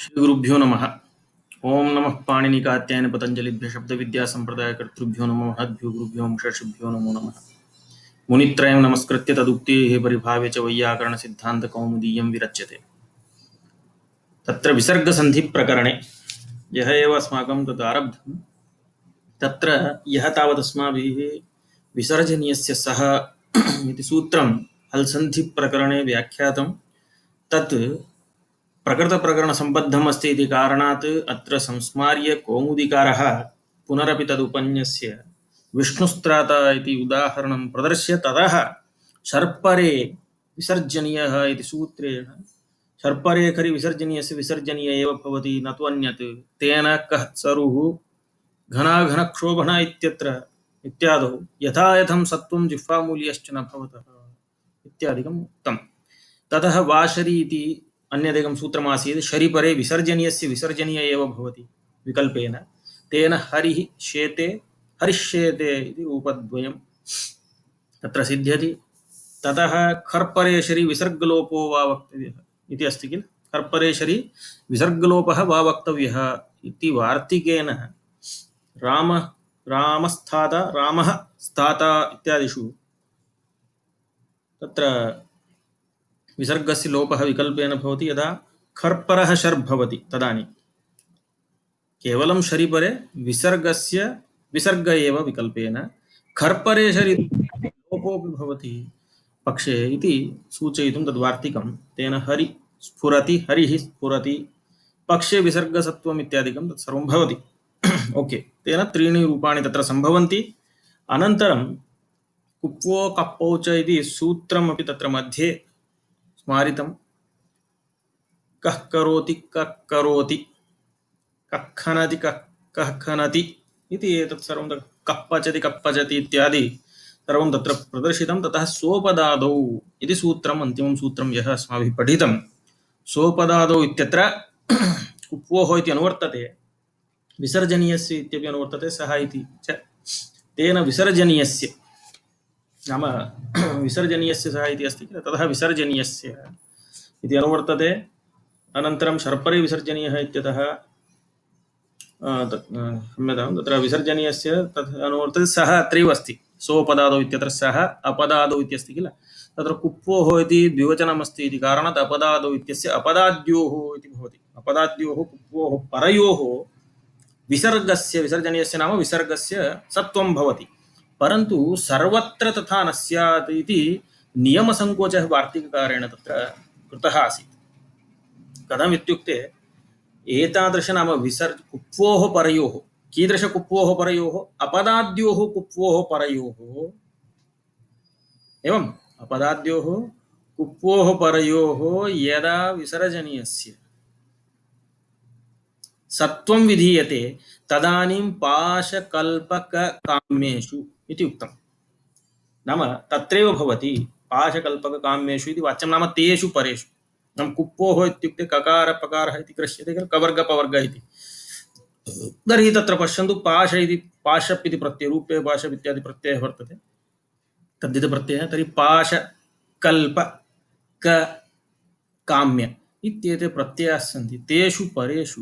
श्रीगुरुभ्यो नमः। ओं नमः पाणिनिकात्यायन पतंजलिभ्य शब्द विद्या संप्रदाय कर्तृभ्यो नमो महद्भ्यो गुरुभ्यो षड्भ्यो नमो नमः। मुनित्रयं नमस्कृत्य तदुक्तेः परिभाव्य च वैयाकरण सिद्धांत कौमुदीयं विरच्यते। तत्र विसर्ग संधि प्रकरणे यह एव अस्माकं तत् आरब्धं। तत्र यह तावत् अस्माभिः विसर्जनीयस्य सः इति सूत्रं हल्सन्धि प्रकरणे व्याख्यातं। तत् प्रकृतप्रकरणसम्बद्धम् अस्ति इति कारणात् अत्र संस्मार्य कौमुदीकारः पुनरपि तदुपन्यस्य विष्णुस्त्राता इति उदाहरणं प्रदर्श्य ततः शर्परे विसर्जनीयः इति सूत्रेण शर्परे खरि विसर्जनीयस्य विसर्जनीय एव भवति न तु अन्यत्। तेन कः सरुः घनाघनक्षोभण इत्यत्र इत्यादौ यथा यथं सत्त्वं जिह्वामूल्यश्च न भवतः इत्यादिकम् उक्तम्। ततः वाशरी इति अन्यदेकं सूत्रमासीत्। शरीपरे विसर्जनीयस्य विसर्जनीय एव भवति विकल्पेन। तेन हरिः शेते हरिष्येते इति रूपद्वयं तत्र सिद्ध्यति। ततः खर्परेशरी विसर्गलोपो वा वक्तव्यः इति अस्ति किल। खर्परेशरी विसर्गलोपः वा वक्तव्यः इति वार्तिकेन रामस्थाता रामः स्थाता इत्यादिषु तत्र विसर्गस्य लोपः विकल्पेन भवति। यदा खर्परः शर् भवति तदानीं केवलं शरीपरे विसर्गस्य विसर्ग एव विकल्पेन, खर्परे शरी लोपोऽपि भवति पक्षे इति सूचयितुं तद्वार्तिकं। तेन हरि स्फुरति हरिः स्फुरति पक्षे विसर्गसत्त्वम् इत्यादिकं तत्सर्वं भवति। ओके, तेन त्रीणि रूपाणि तत्र सम्भवन्ति। अनन्तरं कुप्वो कप्पौ च इति सूत्रमपि तत्र मध्ये स्मारितं। कः करोति कः करोति कः खनति इति एतत् सर्वं कप्पचति इत्यादि सर्वं तत्र प्रदर्शितं। ततः सोपदादौ इति सूत्रम् अन्तिमं सूत्रं यः अस्माभिः पठितं। सोपदादौ इत्यत्र कुप्वोः इति अनुवर्तते, विसर्जनीयस्य इत्यपि अनुवर्तते, सः इति च। तेन विसर्जनीयस्य नाम विसर्जनीयस्य सः इति अस्ति किल, ततः विसर्जनीयस्य इति अनुवर्तते। अनन्तरं शर्परे विसर्जनीयः इत्यतः क्षम्यतां, तत्र विसर्जनीयस्य तत् अनुवर्तते सः अत्रैव अस्ति। सोपदादौ इत्यत्र सः अपदादौ इत्यस्ति किल। तत्र कुप्वोः इति द्विवचनमस्ति इति कारणात् अपदादौ इत्यस्य अपदाद्योः इति भवति। अपदाद्योः कुप्वोः परयोः विसर्गस्य विसर्जनीयस्य नाम विसर्गस्य सत्त्वं भवति, परन्तु सर्वत्र तथा न स्यात् इति नियमसङ्कोचः वार्तिककारेण तत्र कृतः आसीत्। कथम् इत्युक्ते एतादृश नाम कुप्वोः परयोः, कीदृश कुप्वोः परयोः, अपदाद्योः कुप्वोः परयोः एवम् अपदाद्योः कुप्वोः परयोः यदा विसर्जनीयस्य सत्त्वं विधीयते तदानीं पाशकल्पककाम्येषु इति उक्तम्। नाम तत्रैव भवति पाशकल्पककाम्येषु इति वाच्यं, नाम तेषु परेषु। नाम कुप्वोः इत्युक्ते ककार पकारः इति कृष्यते खलु, कवर्ग पवर्ग इति। तर्हि तत्र पश्यन्तु, पाश इति पाशप् इति प्रत्ययरूपे पाशप् इत्यादि प्रत्ययः वर्तते, तद्धित प्रत्ययः। तर्हि पाश कल्प क काम्य इत्येते प्रत्ययाः सन्ति। तेषु परेषु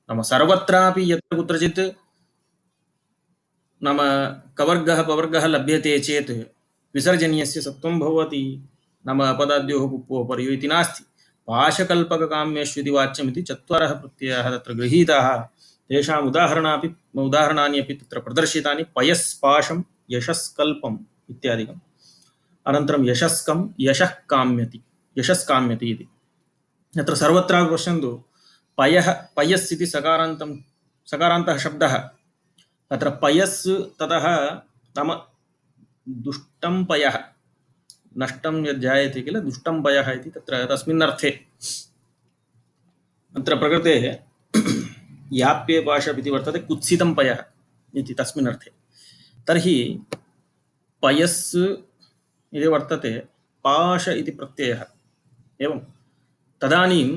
नाम सर्वत्रापि यत्र कुत्रचित् नाम कवर्गः पवर्गः लभ्यते चेत् विसर्जनीयस्य सत्त्वं भवति, नाम अपदाद्योः कुप्वोः परयोः इति नास्ति। पाशकल्पककाम्येषु इति वाच्यम् इति चत्वारः प्रत्ययाः तत्र गृहीताः। तेषाम् उदाहरणानि अपि तत्र प्रदर्शितानि। पयस्पाशं यशस्कल्पम् इत्यादिकम्। अनन्तरं यशस्कं यशः काम्यति इति। अत्र सर्वत्र पश्यन्तु, पयः पयस् इति सकारान्तः शब्दः। तत्र पयस् ततः नाम दुष्टं पयः, नष्टं यज्जायते किल, दुष्टं पयः इति तत्र तस्मिन् अर्थे अत्र प्रकृतेः याप्ये पाशप् इति वर्तते, कुत्सितं पयः इति तस्मिन् अर्थे। तर्हि पयस् इति वर्तते, पाश इति प्रत्ययः एवं। तदानीं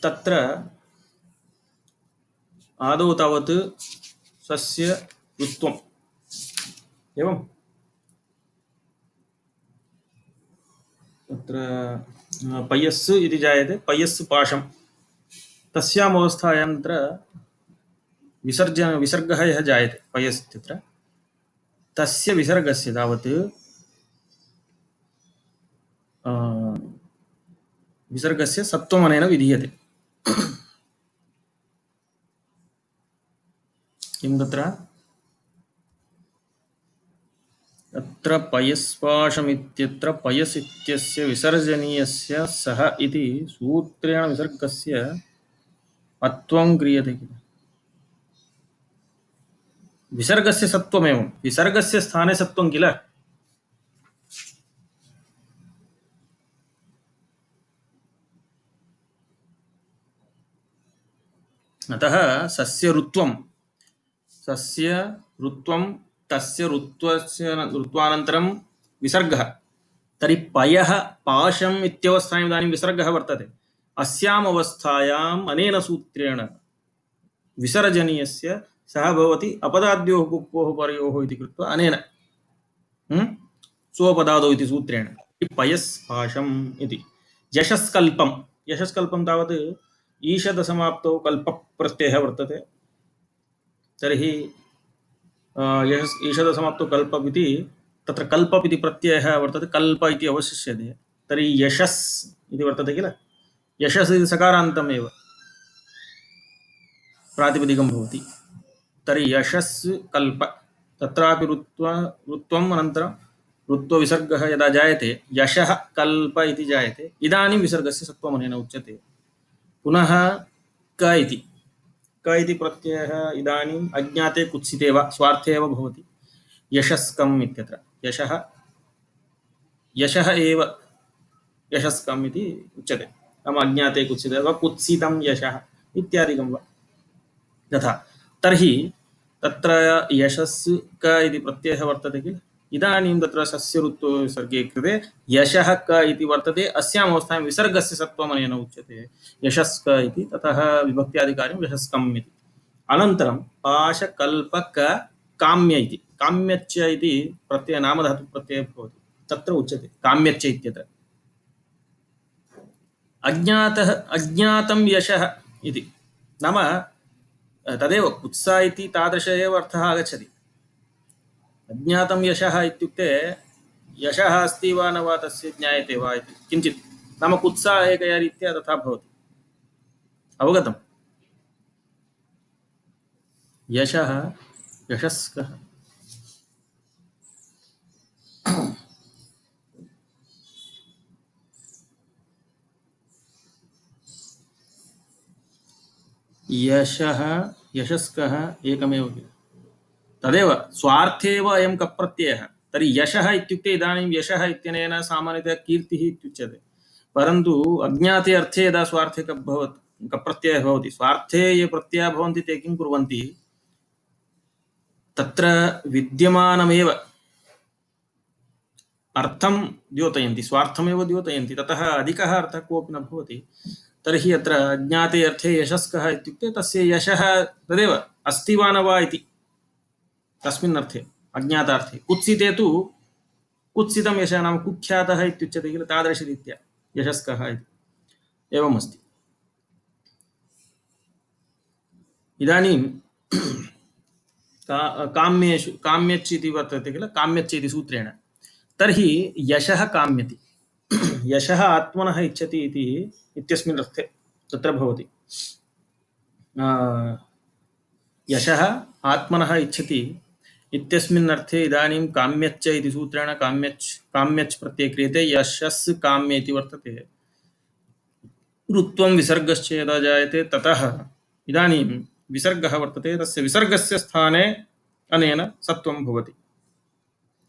तत्र आदौ तावत् स्वस्य ऋत्वम् एवं तत्र पयस् इति जायते, पयस् पाशं, तस्याम् अवस्थायां तत्र विसर्गः यः जायते पयस् इत्यत्र, तस्य विसर्गस्य तावत् विसर्गस्य सत्त्वमनेन विधीयते। किं तत्र अत्र पयस्पाशमित्यत्र पयस् इत्यस्य विसर्जनीयस्य सः इति सूत्रेण विसर्गस्य अत्वं क्रियते किल। विसर्गस्य सत्त्वमेव, विसर्गस्य स्थाने सत्त्वं किल। अतः सस्य ऋत्वं, सस्य ऋत्वं, तस्य ऋत्वस्य ऋत्वानन्तरं विसर्गः, तर्हि पयः पाशम् इत्यवस्थायाम् इदानीं विसर्गः वर्तते। अस्याम् अवस्थायाम् अनेन सूत्रेण विसर्जनीयस्य सः भवति अपदाद्योः कुप्पोः परयोः इति कृत्वा अनेन स्वपदादौ इति सूत्रेण पयस् पाशम् इति। यशस्कल्पं, यशस्कल्पं तावत् ईषदसमाप्तौ कल्पप्रत्ययः वर्तते। तर्हि ईषदसमाप्तौ कल्पम् इति, तत्र कल्पम् इति प्रत्ययः वर्तते, कल्प इति अवशिष्यते। तर्हि यशस् इति वर्तते किल, यशस् इति सकारान्तमेव प्रातिपदिकं भवति। तर्हि यशस् कल्प, तत्रापि ऋत्वम् अनन्तरं ऋत्वविसर्गः यदा जायते यशः कल्प इति जायते, इदानीं विसर्गस्य सत्त्वमनेन उच्यते। पुनः क इति, क इति प्रत्ययः इदानीम् अज्ञाते कुत्सिते वा स्वार्थे एव भवति। यशस्कम् इत्यत्र यशः, यशः एव यशस्कम् इति उच्यते, नाम अज्ञाते कुत्सिते वा कुत्सितं यशः इत्यादिकं वा तथा। तर्हि तत्र यशस् क इति प्रत्ययः वर्तते किल, इदानीं तत्र सस्य ऋत्वविसर्गे कृते यशः क इति वर्तते, अस्याम् अवस्थायां विसर्गस्य सत्त्वमनेन उच्यते यशस्क इति, ततः विभक्त्यादिकार्यं यशस्कम् इति। अनन्तरं पाशकल्पक काम्य इति, काम्यच्च इति प्रत्यय नामधातुप्रत्ययः भवति, तत्र उच्यते काम्यच्च इत्यत्र। अज्ञातः अज्ञातं यशः इति, नाम तदेव कुत्सा इति तादृश एव अर्थः आगच्छति। अज्ञातं यशः इत्युक्ते यशः अस्ति वा न वा तस्य ज्ञायते वा इति किञ्चित्, नाम कुत्सा एकया रीत्या तथा भवति। अवगतं? यशः यशस्कः, यशः यशस्कः एकमेव किल, तदेव स्वार्थे एव अयं कप्रत्ययः। तर्हि यशः इत्युक्ते इदानीं यशः इत्यनेन सामान्यतया कीर्तिः इत्युच्यते, परन्तु अज्ञाते अर्थे यदा स्वार्थे कप्रत्ययः भवति, स्वार्थे ये प्रत्ययाः भवन्ति ते किं कुर्वन्ति, तत्र विद्यमानमेव अर्थं द्योतयन्ति, स्वार्थमेव द्योतयन्ति, ततः अधिकः अर्थः कोऽपि न भवति। तर्हि अत्र अज्ञाते अर्थे यशस्कः इत्युक्ते तस्य यशः तदेव अस्ति वा न वा इति, तस्मिन् अर्थे अज्ञातार्थे। कुत्सिते तु कुत्सितं यशः नाम कुख्यातः इत्युच्यते किल, तादृशरीत्या यशस्कः इति एवमस्ति। इदानीं काम्येषु काम्यच् इति वर्तते किल, काम्यच् इति सूत्रेण, तर्हि यशः काम्यति, यशः आत्मनः इच्छति इति इत्यस्मिन् अर्थे तत्र भवति। यशः आत्मनः इच्छति इत्यस्मिन् अर्थे इदानीं काम्यच्च इति सूत्रेण काम्यच् प्रत्यये क्रियते, यशस् काम्य इति वर्तते। ऋत्वं विसर्गश्च यदा जायते ततः इदानीं विसर्गः वर्तते, तस्य विसर्गस्य स्थाने अनेन सत्वं भवति।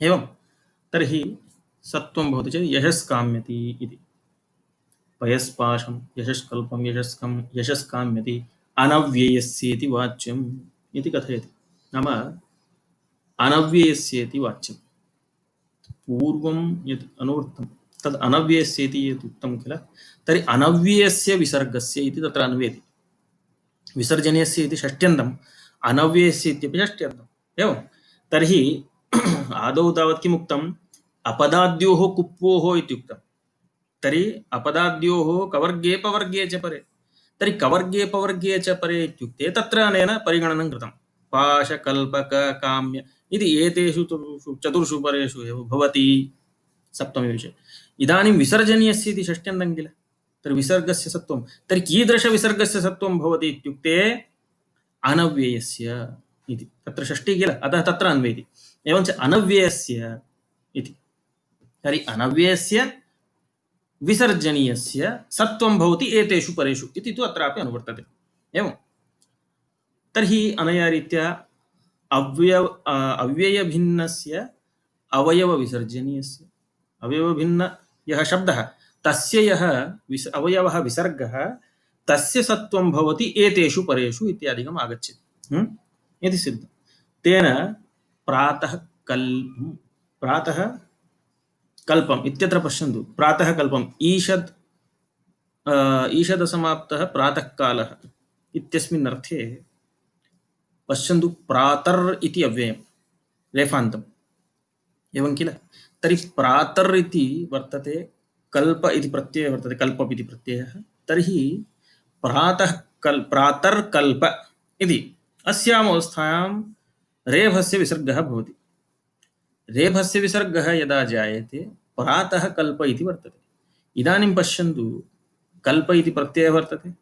एवं तर्हि सत्वं भवति चेत् यशस्काम्यति इति। पयस्पाशं यशस्कल्पं यशस्कं यशस्काम्यति अनव्ययस्येति वाच्यम् इति कथयति। नाम अनव्ययस्येति वाच्यं, पूर्वं यत् अनुवृत्तं तद् अनव्ययस्येति यत् उक्तं किल, तर्हि अनव्ययस्य विसर्गस्य इति तत्र अन्वेति। विसर्जनीयस्य इति षष्ट्यन्तम्, अनव्ययस्य इत्यपि षष्ट्यन्तम्। एवं तर्हि आदौ तावत् किमुक्तम्, अपदाद्योः कुप्पोः इत्युक्तम्। तर्हि अपदाद्योः कवर्गे पवर्गे च परे। तर्हि कवर्गे पवर्गे च परे इत्युक्ते तत्र अनेन परिगणनं कृतं। पाश कल्पक काम्य इति एतेषु चतुर्षु परेषु एव भवति सप्तमे विषये। इदानीं विसर्जनीयस्य इति षष्ट्यन्तं किल। तर्हि विसर्गस्य सत्त्वं, तर्हि कीदृशविसर्गस्य सत्त्वं भवति इत्युक्ते अनव्ययस्य इति। तत्र षष्ठी किल, अतः तत्र अन्वयति। एवञ्च अनव्ययस्य इति। तर्हि अनव्ययस्य विसर्जनीयस्य सत्त्वं भवति एतेषु परेषु इति तु अत्रापि अनुवर्तते। एवं तर्हि अनया रीत्या अव्ययभिन्नस्य अवयवविसर्जनीयस्य, अवयवभिन्न यः शब्दः तस्य यः अवयवः विसर्गः तस्य सत्त्वं भवति एतेषु परेषु इत्यादिकम् आगच्छति इति सिद्धं। तेन प्रातः कल्पम् इत्यत्र पश्यन्तु। प्रातः कल्पम् ईषदसमाप्तः प्रातःकालः इत्यस्मिन् अर्थे पश्यन्तु। प्रातर् इति अव्ययं रेफान्तम् एवं किल। तर्हि प्रातर् इति वर्तते, कल्प इति प्रत्ययः वर्तते, कल्पप् इति प्रत्ययः। तर्हि प्रातर्कल्प इति अस्याम् अवस्थायां रेफस्य विसर्गः भवति। रेफस्य विसर्गः यदा जायते प्रातः कल्प इति वर्तते। इदानीं पश्यन्तु, कल्प इति प्रत्ययः वर्तते,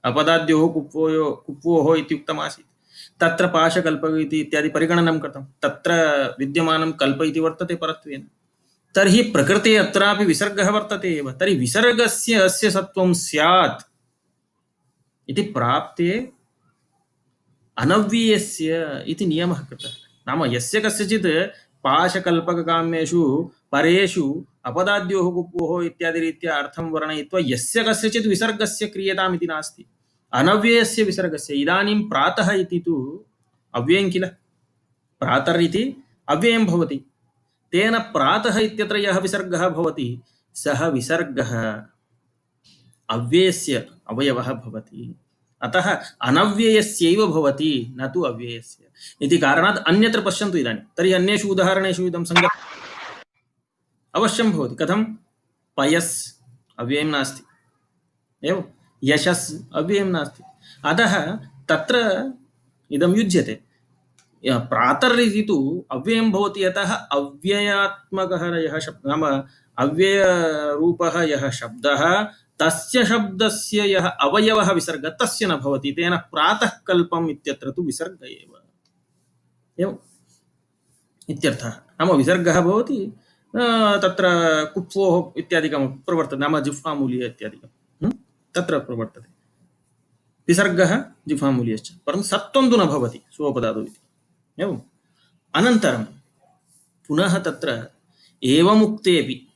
अपदाद्योः कुप्वोः इति उक्तमासीत्। तत्र पाशकल्प इति इत्यादि परिगणनं कृतं, तत्र विद्यमानं कल्प इति वर्तते परत्वेन। तर्हि प्रकृते अत्रापि विसर्गः वर्तते एव। तर्हि विसर्गस्य अस्य सत्त्वं स्यात् इति प्राप्ते अनव्ययस्य इति नियमः कृतः। नाम यस्य कस्यचित् पाशकल्पककाम्येषु परेषु अपदाद्योः कुप्वोः इत्यादि रीत्या अर्थं वर्णयित्वा यस्य कस्यचित् विसर्गस्य क्रियताम् इति नास्ति। अनव्ययस्य विसर्गस्य। इदानीं प्रातः इति तु अव्ययं किल, प्रातर् इति अव्ययं भवति। तेन प्रातः इत्यत्र यः विसर्गः भवति सः विसर्गः अव्ययस्य अवयवः भवति। अतः अनव्ययस्यैव भवति, न तु अव्ययस्य इति कारणात् अन्यत्र पश्यन्तु इदानीं। तर्हि अन्येषु उदाहरणेषु इदं सङ्गतम् अवश्यं भवति। कथं? पयस् अव्ययं नास्ति, एवं यशस् अव्ययं नास्ति। अतः तत्र इदं युज्यते। प्रातर् इति तु अव्ययं भवति, यतः अव्ययात्मकः यः शब्दः, नाम अव्ययरूपः यः शब्दः तस्य शब्दस्य यः अवयवः विसर्गः तस्य न भवति। तेन प्रातः कल्पम् इत्यत्र तु विसर्ग एव एवम् इत्यर्थः। नाम विसर्गः भवति, तत्र कुप्वोः इत्यादिकं प्रवर्तते, नाम जिह्वामूलीय इत्यादिकं तत्र प्रवर्तते विसर्गः जिह्वामूलीयश्च, परन्तु सत्त्वं तु न भवति सोपदादौ इति। एवम् अनन्तरं पुनः तत्र एवमुक्तेऽपि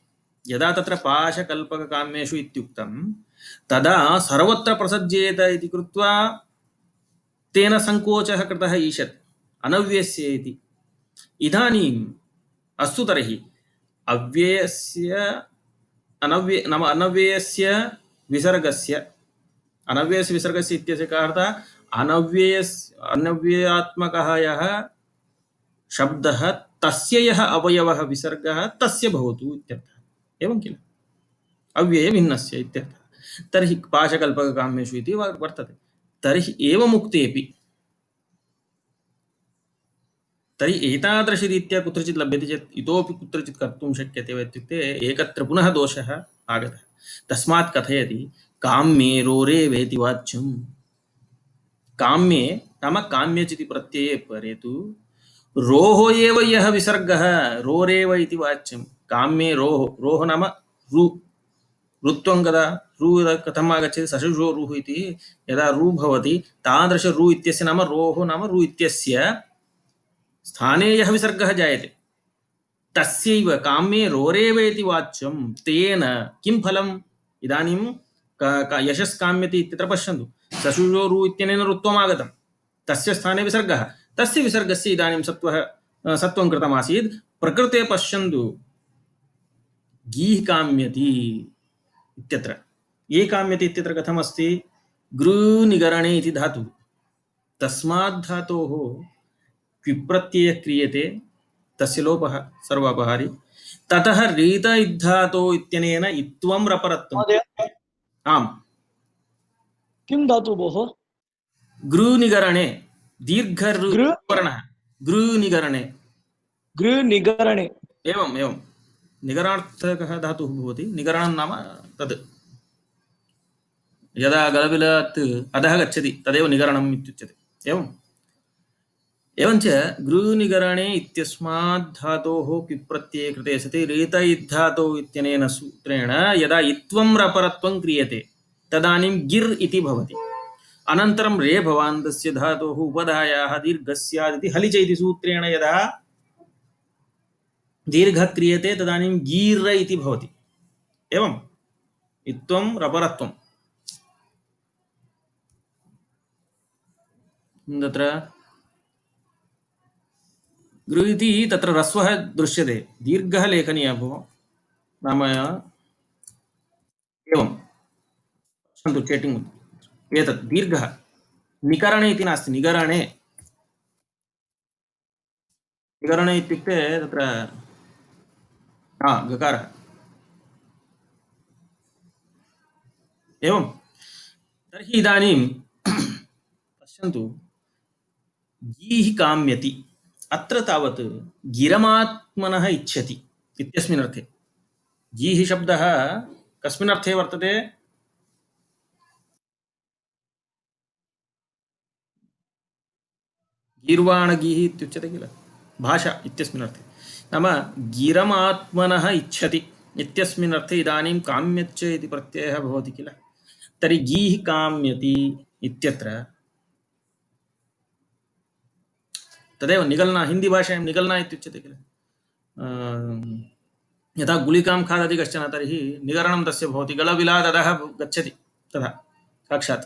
यदा तत्र पाशकल्पककाम्येषु इत्युक्तं तदा सर्वत्र प्रसज्येत इति कृत्वा तेन संकोचः कृतः ईषत् अनव्ययस्य इति। इदानीम् अस्तु, तर्हि अव्ययस्य नाम अनव्ययस्य विसर्गस्य इत्यस्य कः अर्थः? अनव्ययात्मकः यः शब्दः तस्य यः अवयवः विसर्गः तस्य भवतु इत्यर्थः। एवं किल, अव्ययभिन्नस्य इत्यर्थः। तर्हि पाशकल्पककाम्येषु इति वर्तते। तर्हि एवमुक्तेऽपि तर्हि एतादृशरीत्या कुत्रचित् लभ्यते चेत् इतोपि कुत्रचित् कर्तुं शक्यते वा इत्युक्ते एकत्र पुनः दोषः आगतः। तस्मात् कथयति काम्ये रोरेवेति वाच्यं। काम्ये नाम काम्यचिति प्रत्यये परे तु रोः एव यः विसर्गः रोरेव इति वाच्यं। काम्ये रोः नाम रु, रुत्वं कदा रु कथम् आगच्छति? सशुषो रुः इति यदा रु भवति तादृश रु इत्यस्य नाम रोः नाम रु इत्यस्य स्थाने यः विसर्गः जायते तस्यैव काम्ये रोरेव इति वाच्यं। तेन किं फलम्? इदानीं यशस्काम्यति इत्यत्र पश्यन्तु, सशुषो रु इत्यनेन रुत्वम् आगतं, तस्य स्थाने विसर्गः, तस्य विसर्गस्य इदानीं सत्त्वं कृतमासीत्। प्रकृते पश्यन्तु, गीः काम्यति इत्यत्र ये काम्यति इत्यत्र कथमस्ति? गृनिगरणे इति धातुः, तस्मात् धातोः क्विप्रत्ययः क्रियते, तस्य लोपः सर्वापहारी। ततः रीत इद्धातो इत्यनेन इत्वं रपरत्वं। महोदय आम्। किं धातु भोः? गृनिगरणे दीर्घ गृ वर्णः गृनिगरणे। गृनिगरणे। एवम् एवं निगरार्थकः धातुः भवति। निगरणं नाम तद् यदा गलबिलात् अधः गच्छति तदेव निगरणम् इत्युच्यते। एवम् एवञ्च गृनिगरणे इत्यस्मात् धातोः पिप्रत्यये कृते सति रीत इद्धातो इत्यनेन सूत्रेण यदा इत्वं रपरत्वं क्रियते तदानीं गिर् इति भवति। अनन्तरं रे भवान्तस्य धातोः उपधायाः दीर्घस्यादिति हलिच इति सूत्रेण यदा दीर्घः क्रियते तदानीं गीर् इति भवति। एवम् इत्वं रपरत्वं तत्र गृ इति तत्र ह्रस्वः दृश्यते, दीर्घः लेखनीयः भोः। नाम एवं पश्यन्तु चेटिङ्ग् एतत् दीर्घः निकरणे इति नास्ति। निगरणे निगरणे इत्युक्ते तत्र गकारः। एवं तर्हि इदानीं पश्यन्तु गीः काम्यति अत्र तावत् गिरमात्मनः इच्छति इत्यस्मिन् अर्थे। गीः शब्दः कस्मिन् अर्थे वर्तते? गीर्वाणगीः इत्युच्यते किल, भाषा इत्यस्मिन् अर्थे। नाम गिरमात्मनः इच्छति इत्यस्मिन् अर्थे इदानीं काम्यच्च इति प्रत्ययः भवति किल। तर्हि गीः काम्यति इत्यत्र तदेव निगलना, हिंदी भाषायां निगलना इत्युच्यते किल। यथा गुलिकां खादति कश्चन तर्हि निगरणं तस्य भवति, गलविलादधः गच्छति तथा साक्षात्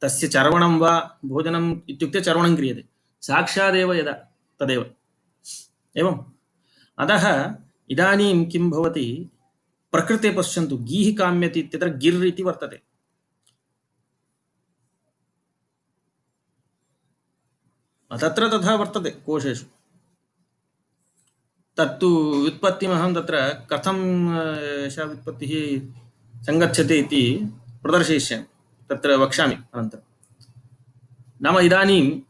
तस्य चर्वणं वा भोजनम् इत्युक्ते चर्वणं क्रियते साक्षादेव यदा तदेव। एवम् अतः इदानीं किं भवति, प्रकृते पश्यन्तु गीः काम्यति इत्यत्र गिर् इति वर्तते। तत्र तथा वर्तते कोशेषु। तत्तु व्युत्पत्तिमहं तत्र कथं एषा व्युत्पत्तिः सङ्गच्छति इति प्रदर्शयिष्यामि, तत्र वक्ष्यामि अनन्तरं। नाम इदानीं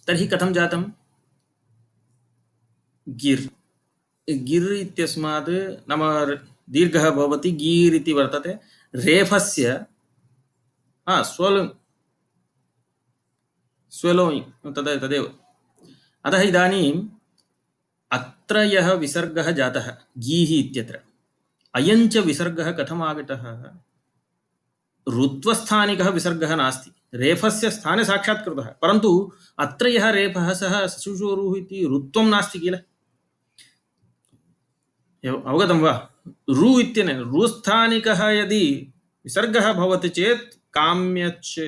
तर्हि कथं जातं, गिर् गिर् इत्यस्मात् नाम दीर्घः भवति, गीर् इति वर्तते। रेफस्य स्वलोयिङ्ग् तदेव। अतः इदानीम् अत्र यः विसर्गः जातः गीः इत्यत्र, अयञ्च विसर्गः कथम् आगतः, ऋत्वस्थानिकः विसर्गः नास्ति, रेफस्य स्थाने साक्षात् कृतः। परन्तु अत्र यः रेफः सः ससुषोरुः इति ऋत्वं नास्ति किल। अवगतं वा? रु इत्यनेन रुस्थानिकः यदि विसर्गः भवति चेत् काम्यच्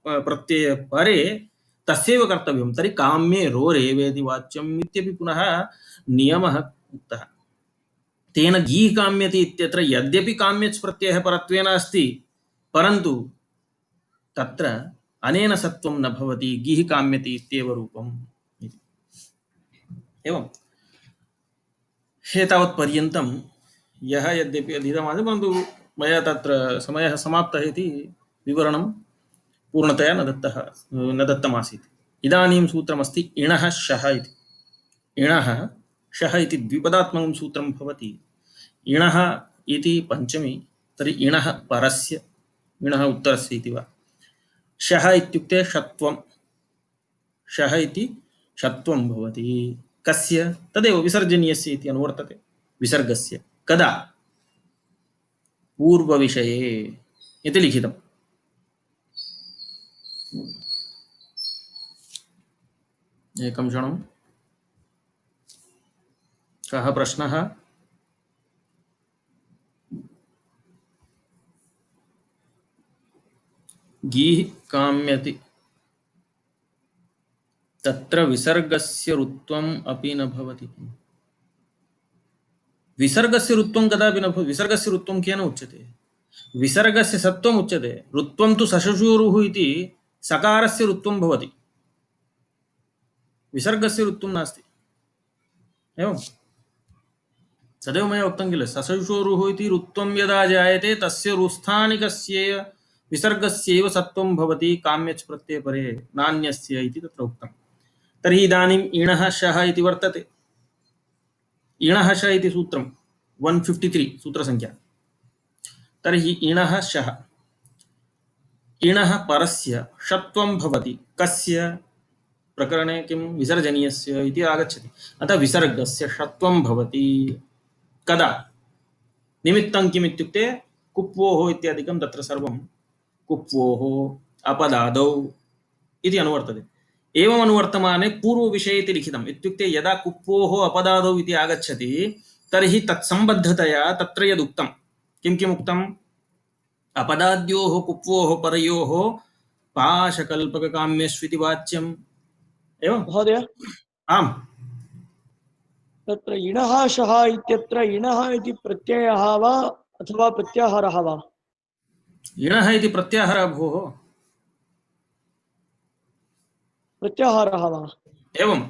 प्रत्यये परे तस्यैव कर्तव्यं। तर्हि काम्ये रोरेवेति वाच्यम् इत्यपि पुनः नियमः उक्तः। तेन गी काम्यति इत्यत्र यद्यपि काम्यच् प्रत्ययः परत्वेन अस्ति, परन्तु तत्र अनेन सत्वं न भवति, गीः काम्यति इत्येव रूपम्। एवम् एतावत्पर्यन्तं यः यद्यपि अधीतमासीत्, परन्तु मया तत्र समयः समाप्तः इति विवरणं पूर्णतया न दत्तमासीत्। इदानीं सूत्रमस्ति इणः शः इति। इणः शः इति द्विपदात्मकं सूत्रं भवति। इणः इति पञ्चमी, तर्हि इणः परस्य, इणः उत्तरस्य इति वा। शः इत्युक्ते षत्वं, शः इति षत्वं भवति। कस्य? तदेव विसर्जनीयस्य इति अनुवर्तते, विसर्गस्य। कदा? पूर्वविषये इति लिखितम्। एकं क्षणं, कः प्रश्नः? गीः काम्यति तत्र विसर्गस्य ऋत्वम् अपि न भवति। विसर्गस्य ऋत्वं कदापि न भवति। विसर्गस्य ऋत्वं केन उच्यते? विसर्गस्य सत्वम् उच्यते। ऋत्वं तु सशुषोरुः इति सकारस्य ऋत्वं भवति, विसर्गस्य ऋत्वं नास्ति। एवं तदेव मया उक्तं किल ससविषोरुः इति रुत्वं यदा जायते तस्य रुस्थानिकस्य विसर्गस्यैव सत्त्वं भवति काम्यच् प्रत्ययपरे नान्यस्य इति तत्र उक्तं। तर्हि इदानीम् इणः शः इति वर्तते। इणः श इति सूत्रं 153 सूत्रसङ्ख्या। तर्हि इणः शः इणः परस्य षत्वं भवति कस्य प्रकरणे किं विसर्जनीयस्य इति आगच्छति। अतः विसर्गस्य षत्वं भवति कदा निमित्तं किम् इत्युक्ते कुप्वोः इत्यादिकं तत्र सर्वं कुप्वोः अपदादौ इति अनुवर्तते। एवम् अनुवर्तमाने पूर्वविषये इति लिखितम् इत्युक्ते यदा कुप्वोः अपदादौ इति आगच्छति तर्हि तत्सम्बद्धतया तत्र यदुक्तं किं किम् उक्तम् अपदाद्योः कुप्वोः परयोः पाशकल्पककाम्यस्विति वाच्यम् एवं महोदय आम् तत्र इणः शः इत्यत्र इणः इति प्रत्ययः वा अथवा प्रत्याहारः वा? इणः इति प्रत्याहारः भोः प्रत्याहारः वा? एवम्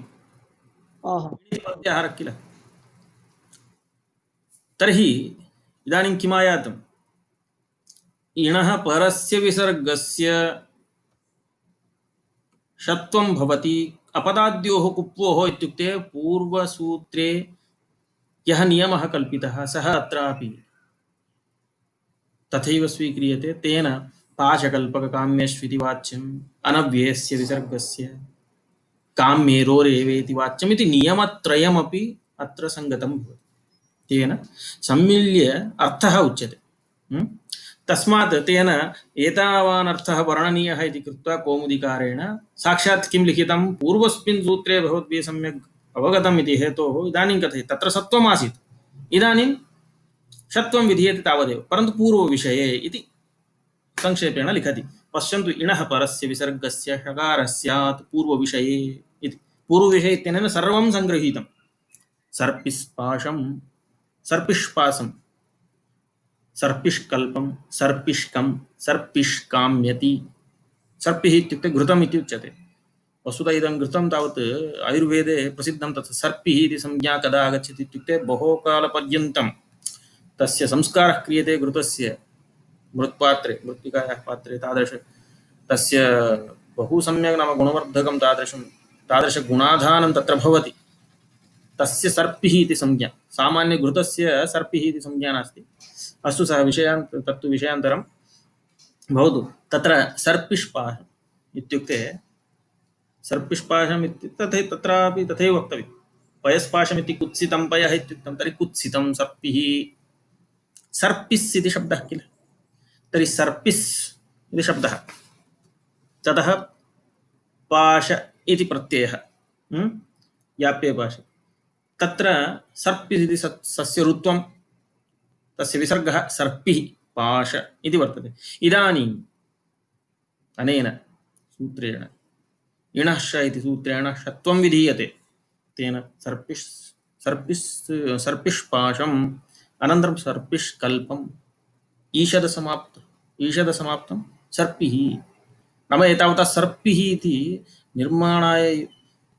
आहा इति प्रत्याहारः किल। तर्हि इदानीं किमायातम् इणः परस्य विसर्गस्य षत्वं भवति अपदाद्योः कुप्वोः इत्युक्ते पूर्वसूत्रे यः नियमः कल्पितः सः अत्रापि तथैव स्वीक्रियते। तेन पाशकल्पककाम्यस्विति वाच्यम् अनव्ययस्य विसर्गस्य काम्ये रोरेवेति वाच्यम् इति नियमत्रयमपि अत्र सङ्गतं भवति। तेन सम्मिल्य अर्थः उच्यते। तस्मात् तेन एतावान् अर्थः वर्णनीयः इति कृत्वा कौमुदीकारेण साक्षात् किं लिखितं पूर्वस्मिन् सूत्रे भवद्भिः सम्यक् अवगतम् इति हेतोः इदानीं कथयति तत्र सत्त्वम् आसीत् इदानीं षत्वं विधीयते तावदेव परन्तु पूर्वविषये इति संक्षेपेण लिखति। पश्यन्तु इणः परस्य विसर्गस्य षकारः स्यात् पूर्वविषये इति। पूर्वविषये इत्यनेन सर्वं सङ्गृहीतं सर्पिस्पाशं सर्पिष्पासं सर्पिष्कल्पं सर्पिष्कं सर्पिष्काम्यति। सर्पिः इत्युक्ते घृतम् इति उच्यते। वस्तुतः इदं घृतं तावत् आयुर्वेदे प्रसिद्धं तत् सर्पिः इति संज्ञा कदा आगच्छति इत्युक्ते बहुकालपर्यन्तं तस्य संस्कारः क्रियते घृतस्य मृत्पात्रे मृत्तिकायाः पात्रे तादृश तस्य बहु सम्यक् नाम गुणवर्धकं तादृशगुणाधानं तत्र भवति तस्य सर्पिः इति संज्ञा। सामान्यघृतस्य सर्पिः इति संज्ञा नास्ति। अस्तु सः तत्तु विषयान्तरं भवतु। तत्र सर्पिष्पाशम् इत्युक्ते सर्पिष्पाशम् इत्युक्ते तत्रापि तथैव वक्तव्यं। पयस्पाशम् इति कुत्सितं पयः इत्युक्तं तर्हि कुत्सितं सर्पिः सर्पिस् इति शब्दः किल। तर्हि सर्पिस् इति शब्दः ततः पाश इति प्रत्ययः याप्ये पाशे तत्र सर्पिस् इति सस्य रुत्वं तस्य विसर्गः सर्पिः पाश इति वर्तते। इदानीम् अनेन सूत्रेण इणः श इति सूत्रेण षत्वं विधीयते। तेन सर्पिष्पाशम् अनन्तरं सर्पिष्कल्पम् ईषदसमाप्तं सर्पिः नाम एतावता सर्पिः इति निर्माणाय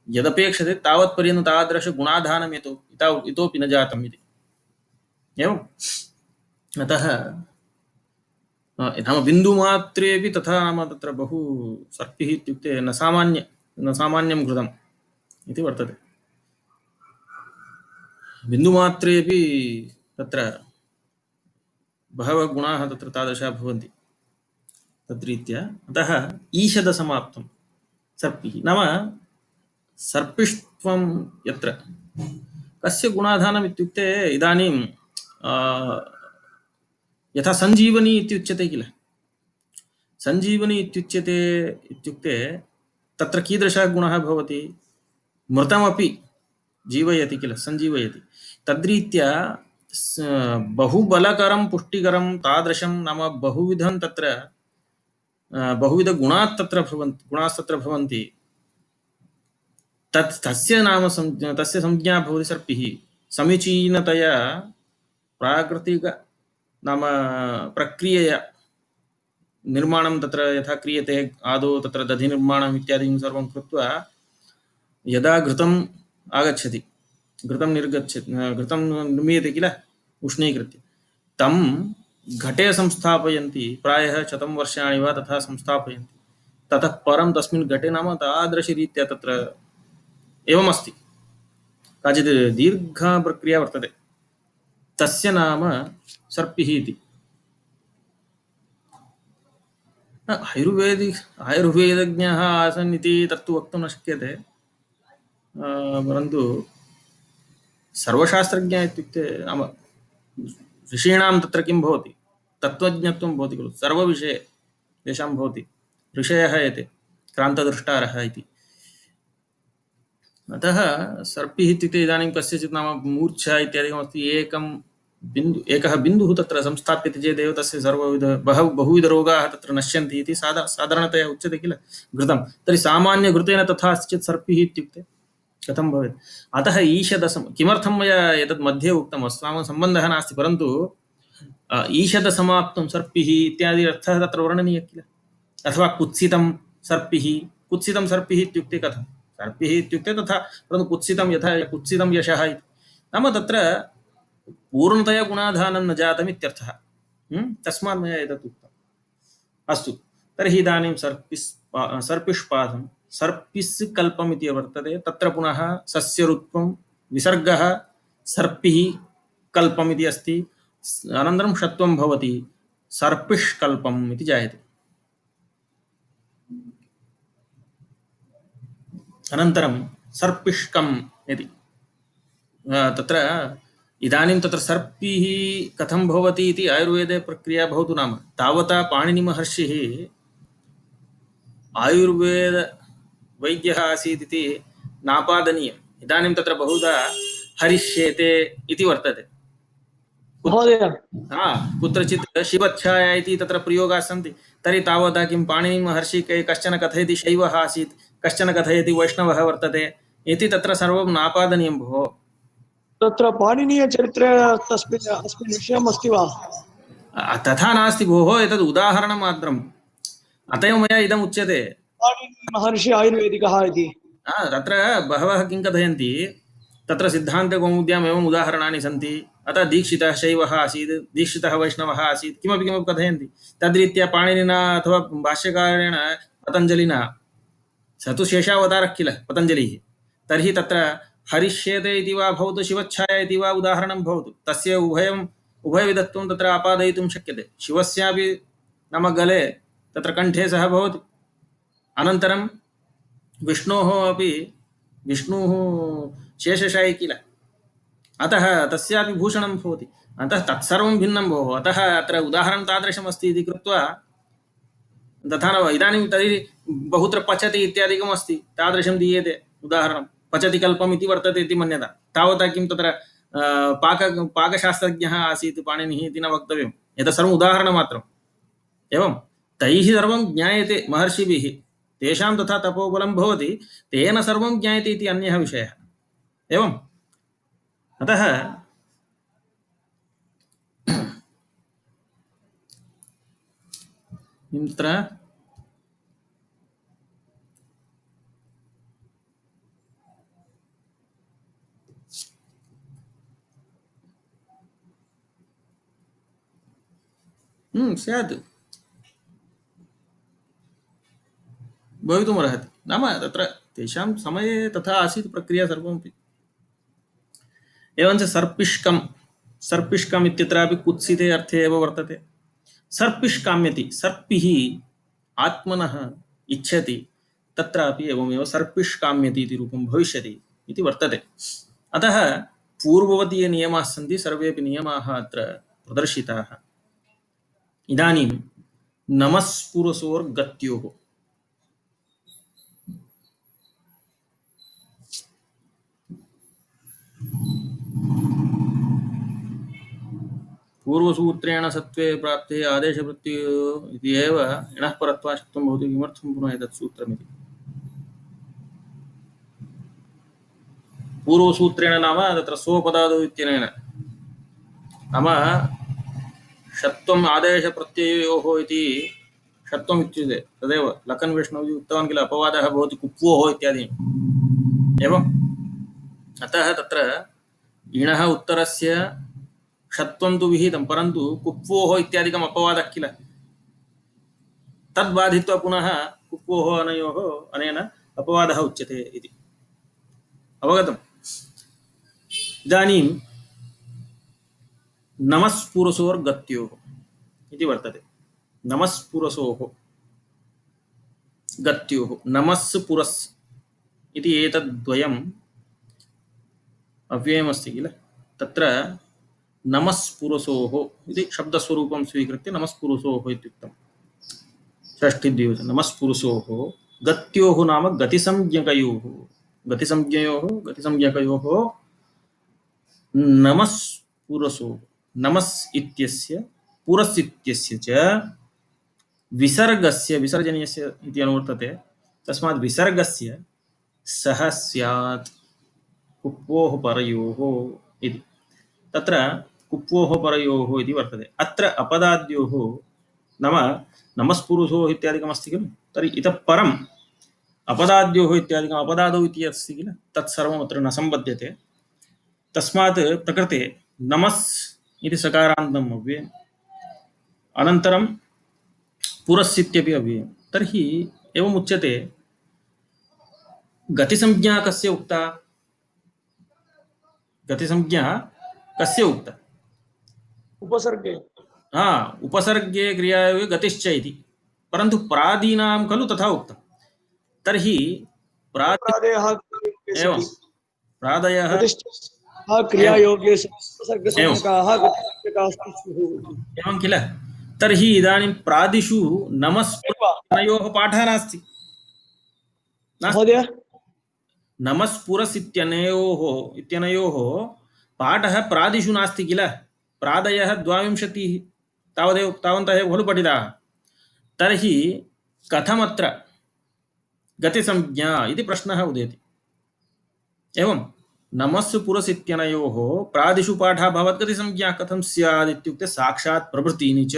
यदपेक्षते तावत्पर्यन्तं तादृशगुणाधानं इतोपि न जातम् इति। एवम् अतः नाम बिन्दुमात्रेपि तथा नाम तत्र बहु सर्पिः इत्युक्ते न सामान्यं घृतम् इति वर्तते। बिन्दुमात्रेपि तत्र बहवः गुणाः तत्र तादृशाः भवन्ति तद्रीत्या। अतः ईषदसमाप्तं सर्पिः नाम सर्पिष्त्वं यत्र कस्य गुणाधानम् इत्युक्ते इदानीं यथा सञ्जीवनी इति उच्यते किल। सञ्जीवनी इत्युच्यते इत्युक्ते तत्र कीदृशः गुणः भवति मृतमपि जीवयति किल सञ्जीवयति। तद्रीत्या बहुबलकरं पुष्टिकरं तादृशं नाम बहुविधं तत्र बहुविधगुणाः तत्र भवन्ति तस्य नाम तस्य संज्ञा भवति सर्पिः। समीचीनतया प्राकृतिक नाम प्रक्रियया निर्माणं तत्र यथा क्रियते आदौ तत्र दधिनिर्माणम् इत्यादिकं सर्वं कृत्वा यदा घृतम् आगच्छति घृतं निर्गच्छति, घृतं निर्मीयते किल उष्णीकृत्य, तं घटे संस्थापयन्ति, प्रायः 100 वर्षाणि वा तथा संस्थापयन्ति। ततः परं तस्मिन् घटे नाम तादृशरीत्या तत्र एवमस्ति, काचित् दीर्घा प्रक्रिया वर्तते, तस्य नाम सर्पिः इति। आयुर्वेदज्ञाः आसन् इति तत्तु वक्तुं न शक्यते, परन्तु सर्वशास्त्रज्ञ इत्युक्ते नाम ऋषीणां तत्र किं भवति, तत्त्वज्ञत्वं भवति खलु, सर्वविषये तेषां भवति, ऋषयः एते क्रान्तदृष्टारः इति। अतः सर्पिः इत्युक्ते इदानीं कस्यचित् नाम मूर्छा इत्यादिकमस्ति, एकः बिन्दुः तत्र संस्थाप्यते चेदेव तस्य बहुविधरोगाः तत्र नश्यन्ति इति साधारणतया उच्यते किल घृतं। तर्हि सामान्यघृतेन तथा अस्ति चेत् सर्पिः इत्युक्ते कथं भवेत्? अतः ईषदसम, किमर्थं मया एतत् मध्ये उक्तम्, अस्माकं सम्बन्धः नास्ति, परन्तु ईषदसमाप्तं सर्पिः इत्यादि अर्थः तत्र वर्णनीयः किल। अथवा कुत्सितं सर्पिः, कुत्सितं सर्पिः इत्युक्ते कथं? सर्पिः इत्युक्ते तथा, परन्तु कुत्सितं यथा कुत्सितं यशः इति, नाम तत्र पूर्णतया गुणाधानं न जातम् इत्यर्थः। तस्मात् मया एतत् उक्तम्। अस्तु, तर्हि इदानीं सर्पिष्पादं सर्पिस् कल्पम् इति वर्तते, तत्र पुनः सस्यऋत्वं विसर्गः सर्पिः कल्पम् इति अस्ति, अनन्तरं षत्वं भवति, सर्पिष्कल्पम् इति जायते। अनन्तरं सर्पिष्कम् इति, तत्र इदानीं तत्र सर्पिः कथं भवति इति आयुर्वेदे प्रक्रिया भवतु नाम, तावता पाणिनिमहर्षिः आयुर्वेदवैद्यः आसीत् इति नापादनीयम्। इदानीं तत्र बहुधा हरिष्येते इति वर्तते, कुत्रचित् शिवच्छाया इति तत्र प्रयोगाः सन्ति। तर्हि तावता किं पाणिनिमहर्षि कश्चन कथयति शैवः आसीत्, कश्चन कथयति वैष्णवः वर्तते इति तत्र सर्वं नापादनीयं भोः। तत्र पाणिनीयचरित्रे अस्मिन् विषयम् अस्ति वा? तथा नास्ति भोः, एतद् उदाहरणमात्रम्। अत एव मया इदम् उच्यते, पाणिनिमहर्षि आयुर्वेदिकः इति। तत्र बहवः किं कथयन्ति, तत्र सिद्धान्तकौमुद्याम् एवम् उदाहरणानि सन्ति, अतः दीक्षितः शैवः आसीत्, दीक्षितः वैष्णवः आसीत्, किमपि किमपि कथयन्ति। तद्रीत्या पाणिनिना अथवा भाष्यकारेण पतञ्जलिना, स तु शेषावतारः किल पतञ्जलिः, तर्हि तत्र हरिष्येते इति वा भवतु, शिवच्छाया इति वा उदाहरणं भवतु, तस्य उभयविधत्वं तत्र आपादयितुं शक्यते। शिवस्यापि नाम गले तत्र कण्ठे सः भवति, अनन्तरं विष्णोः अपि, विष्णुः शेषशायी किल, अतः तस्यापि भूषणं भवति, अतः तत्सर्वं भिन्नं भोः। अतः अत्र उदाहरणं तादृशमस्ति इति कृत्वा तथा न। इदानीं तर्हि बहुत्र पचति इत्यादिकम् अस्ति, तादृशं दीयते उदाहरणं, पचति कल्पम् इति वर्तते इति मन्यता। तावता किं तत्र पाकशास्त्रज्ञः आसीत् पाणिनिः इति न वक्तव्यम्, एतत् सर्वम् उदाहरणमात्रम्। एवं तैः सर्वं ज्ञायते महर्षिभिः, तेषां तथा तपोबलं भवति, तेन सर्वं ज्ञायते इति अन्यः विषयः। एवम् अतः तत्र स्यात्, भवितुमर्हति, नाम तत्र तेषां समये तथा आसीत् प्रक्रिया सर्वमपि। एवञ्च सर्पिष्कम् इत्यत्रापि कुत्सिते अर्थे एव वर्तते। सर्पिष्काम्यति, सर्पिः आत्मनः इच्छति, तत्रापि एवमेव सर्पिष्काम्यति इति रूपं भविष्यति इति वर्तते। अतः पूर्ववत् ये नियमाः सन्ति, सर्वेपि नियमाः अत्र प्रदर्शिताः। इदानीं नमस्पुरसोर्गत्योः, पूर्वसूत्रेण सत्त्वे प्राप्ते आदेशवृत्तियो इति एव इणः परत्वाशक्तं भवति, किमर्थं पुनः एतत् सूत्रमिति। पूर्वसूत्रेण नाम तत्र सोपदादौ इत्यनेन, नाम षत्वम् आदेशप्रत्ययोः इति षत्वम् इत्युक्ते तदेव लखन् वैष्णवजी उक्तवान् किल, अपवादः भवति कुप्वोः इत्यादि। एवम् अतः तत्र इणः उत्तरस्य षत्वं तु विहितं, परन्तु कुप्वोः इत्यादिकम् अपवादः किल, तद्बाधित्वा पुनः कुप्वोः अनयोः अनेन अपवादः उच्यते इति। अवगतम्? इदानीं नमस्पुरुषोर्गत्योः इति वर्तते। नमस्पुरुषोः गत्योः, नमस् पुरस् इति एतद्द्वयम् अव्ययमस्ति किल, तत्र नमस्पुरुषोः इति शब्दस्वरूपं स्वीकृत्य नमस्पुरुषोः इत्युक्तम्। षष्ठीद्विवचनं नमस्पुरुषोः गत्योः नाम गतिसंज्ञकयोः, गतिसंज्ञकयोः नमस्पुरुषोः, नमस् इत्यस्य पुरस् इत्यस्य च विसर्गस्य, विसर्जनीयस्य इति अनुवर्तते, तस्मात् विसर्गस्य सह स्यात् कुप्वोः परयोः इति। तत्र कुप्वोः परयोः इति वर्तते। अत्र अपदाद्योः नाम नमस्पुरुषोः इत्यादिकमस्ति खलु, तर्हि इतः परम् अपदाद्योः इत्यादिकम् अपदादौ इति अस्ति किल, तत्सर्वम् अत्र न सम्बध्यते। तस्मात् प्रकृते नमस् इति सकारान्तम् अव्ययम्, अनन्तरं पुरस् इत्यपि अव्ययम्। तर्हि एवम् उच्यते, गतिसंज्ञा कस्य उक्ता? गतिसंज्ञा कस्य उक्ता? उपसर्गे उपसर्गे क्रियायोगे गतिश्च इति, परन्तु प्रादीनां खलु तथा उक्तं। तर्हि प्रादेयः एवं प्रादयः क्रियायोगे उपसर्गसंज्ञकाः गतिसंज्ञकाः स्युः इति। एवं किल। तर्हि इदानीं प्रादिषु नमस्पुरयोः पाठः नास्ति। महोदय, नमस्पुरस् इत्यनयोः पाठः प्रादिषु नास्ति किल। प्रादयः 22 तावन्तः एव खलु पठिताः। तर्हि कथमत्र गतिसंज्ञा इति प्रश्नः उदेति। एवं नमस् पुरस् इत्यनयोः प्रादिषु पाठः भवत्, गतिसंज्ञा कथं स्यात् इत्युक्ते साक्षात् प्रभृतीनि च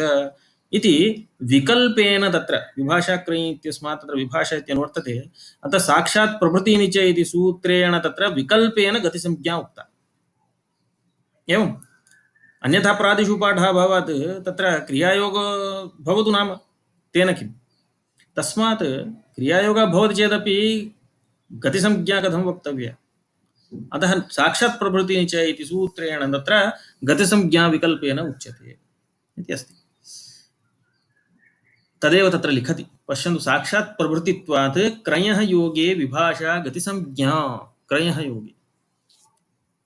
इति विकल्पेन, तत्र विभाषाक्रयी इत्यस्मात् तत्र विभाषा इत्यनुवर्तते, अतः साक्षात् प्रभृतीनि च इति सूत्रेण तत्र विकल्पेन गतिसंज्ञा उक्ता। एवं अन्यथा प्रादिषु पाठः भवत्, तत्र क्रियायोग भवतु नाम, तेन किम्? तस्मात् क्रियायोगः भवति चेदपि गतिसंज्ञा कथं वक्तव्या? अतः साक्षात् प्रभृतीनि च इति सूत्रेण तत्र गतिसंज्ञा विकल्पेन उच्यते इति अस्ति। तदेव तत्र लिखति, पश्यन्तु, साक्षात् प्रभृतित्वात् क्रयः योगे विभाषा गतिसंज्ञा, क्रयः योगे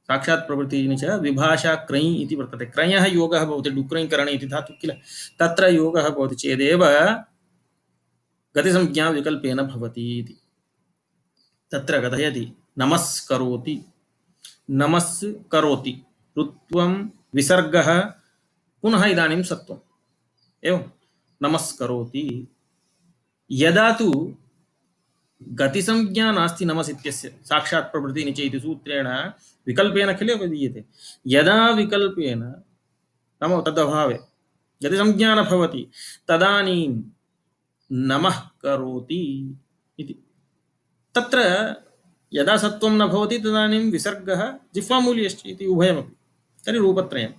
साक्षात् प्रभृतीनि च विभाषा क्रयी इति वर्तते। क्रयः योगः भवति डुक्रैकरणे इति धातु किल, तत्र योगः भवति चेदेव गतिसंज्ञा विकल्पेन भवति इति तत्र कथयति। नमस्करोति, नमस्करोति ऋत्वं विसर्गः पुनः इदानीं सत्वम्। एवं नमस्करोति, यदा तु गतिसंज्ञा नास्ति नमस् इत्यस्य, साक्षात् प्रभृतीनि च इति सूत्रेण विकल्पेन खलु विधीयते। यदा विकल्पेन नाम तदभावे गतिसंज्ञा न भवति, तदानीं नमः करोति इति। तत्र यदा सत्वं न भवति तदानीं विसर्गः जिह्वामूलीयश्च इति उभयमपि। तर्हि रूपत्रयं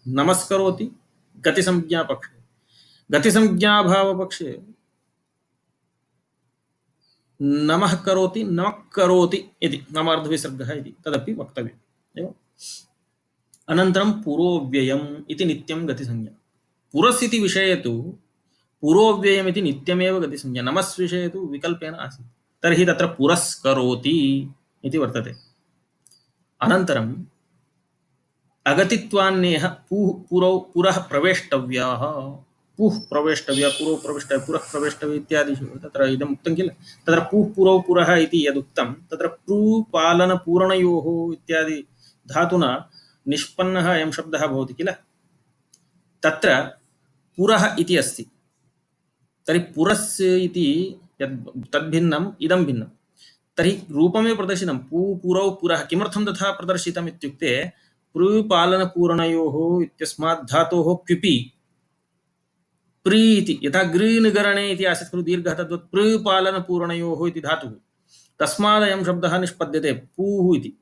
नमस्करोति गतिसंज्ञापक्षे, गतिसंज्ञाभावपक्षे नमः करोति नमः करोति इति नाम अर्धविसर्गः इति तदपि वक्तव्यम्। एवम् अनन्तरं पुरोव्ययम् इति नित्यं गतिसंज्ञा। पुरस् इति विषये तु पुरोव्ययम् इति नित्यमेव गतिसंज्ञा, नमस् विषये तु विकल्पेन आसीत्। तर्हि तत्र पुरस्करोति इति वर्तते। अनन्तरम् अगतित्वान्नेह पुरः प्रवेष्टव्याः, पुः प्रवेष्टव्या, पुरो प्रवेष्टव्या, पुरः प्रवेष्टव्या इत्यादिषु तत्र इदम् उक्तं किल। तत्र पुः पुरौ पुरः इति यदुक्तं तत्र प्रूपालनपूरणयोः इत्यादि धातुना निष्पन्नः अयं शब्दः भवति किल। तत्र पुरः इति अस्ति, तर्हि पुरस् इति तद्भिन्नम् इदं भिन्नं। तर्हि रूपमेव प्रदर्शितं, पुरौ पुरः। किमर्थं तथा प्रदर्शितम् इत्युक्ते प्रूपालनपूरणयोः इत्यस्मात् धातोः क्विपि प्री इति, यथा गृनिगरणे इति आसीत् खलु दीर्घः, तद्वत् प्रूपालनपूरणयोः इति धातुः, तस्मादयं शब्दः निष्पद्यते पूः इति।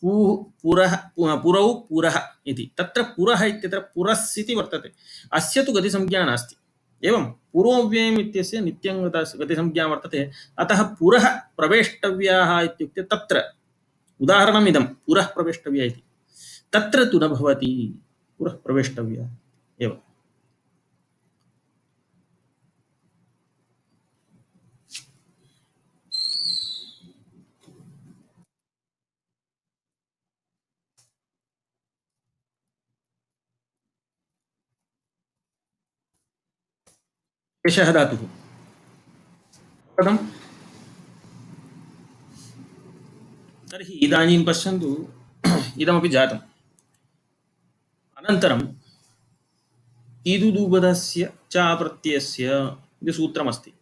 पुरः पुरौ पुरः इति तत्र पुरः इत्यत्र पुरस् इति वर्तते अस्य तु गतिसंज्ञा नास्ति एवं पूर्वव्ययम् इत्यस्य नित्यं गतिसंज्ञा वर्तते अतः पुरः प्रवेष्टव्याः इत्युक्ते तत्र उदाहरणम् इदं पुरः प्रवेष्टव्या इति तत्र तु न भवति पुरः प्रवेष्टव्या एवं एषः धातुः पदं तर्हि इदानीं पश्यन्तु इदमपि जातम् अनन्तरं ईदुदूपदस्य च प्रत्ययस्य इति सूत्रमस्ति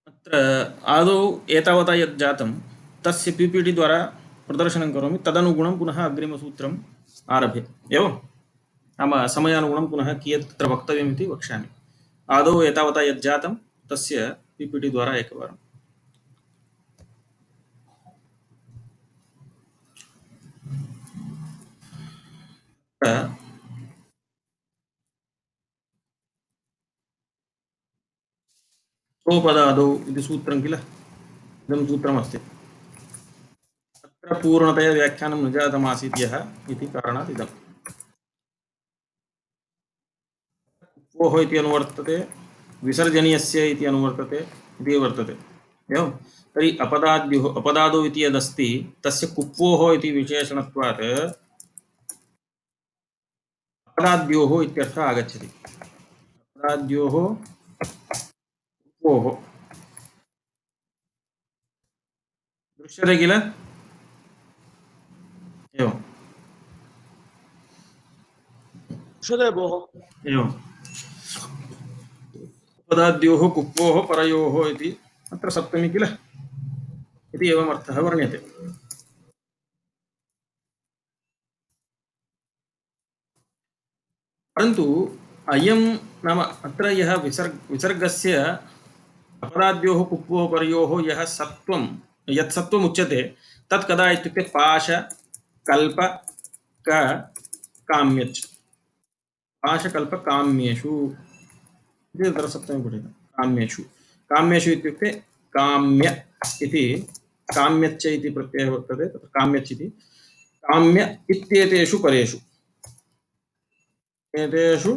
अत्र आदौ एतावता यत् जातं तस्य पीपीटी द्वारा प्रदर्शनं करोमि तदनुगुणं पुनः अग्रिमसूत्रम् आरभे एवं नाम समयानुगुणं पुनः कियत् तत्र वक्तव्यमिति वक्ष्यामि आदौ एतावता यत् जातं तस्य पीपीटी द्वारा एकवारं सोपदादौ इति सूत्रं किल इदं सूत्रमस्ति तत्र पूर्णतया व्याख्यानं न जातमासीत् यः इति कारणात् इदम् ओहो इति अनुवर्तते विसर्जनीयस्य इति अनुवर्तते इति वर्तते एवं तर्हि अपदाद्योः अपदादौ इति यदस्ति तस्य कुप्वोः इति विशेषणत्वात् अपदाद्योः इत्यर्थः आगच्छति अपदाद्योः कुप्वोः दृश्यते किल एवं दृश्यते भोः एवं अपदाद्योः कुप्वोः परयोः इति अत्र सप्तमी किल इति एवम् अर्थः वर्ण्यते परन्तु अयं नाम अत्र यः विसर्गस्य अपराद्योः कुप्वोः परयोः यः सत्वं यत् सत्वम् उच्यते तत् कदा इत्युक्ते पाश कल्प क काम्यच् पाशकल्प काम्येषु इति तत्र सप्तमी पठेन काम्येषु काम्येषु इत्युक्ते काम्य इति काम्यच्च इति प्रत्ययः वर्तते तत्र काम्यच् इति काम्य इत्येतेषु परेषु एतेषु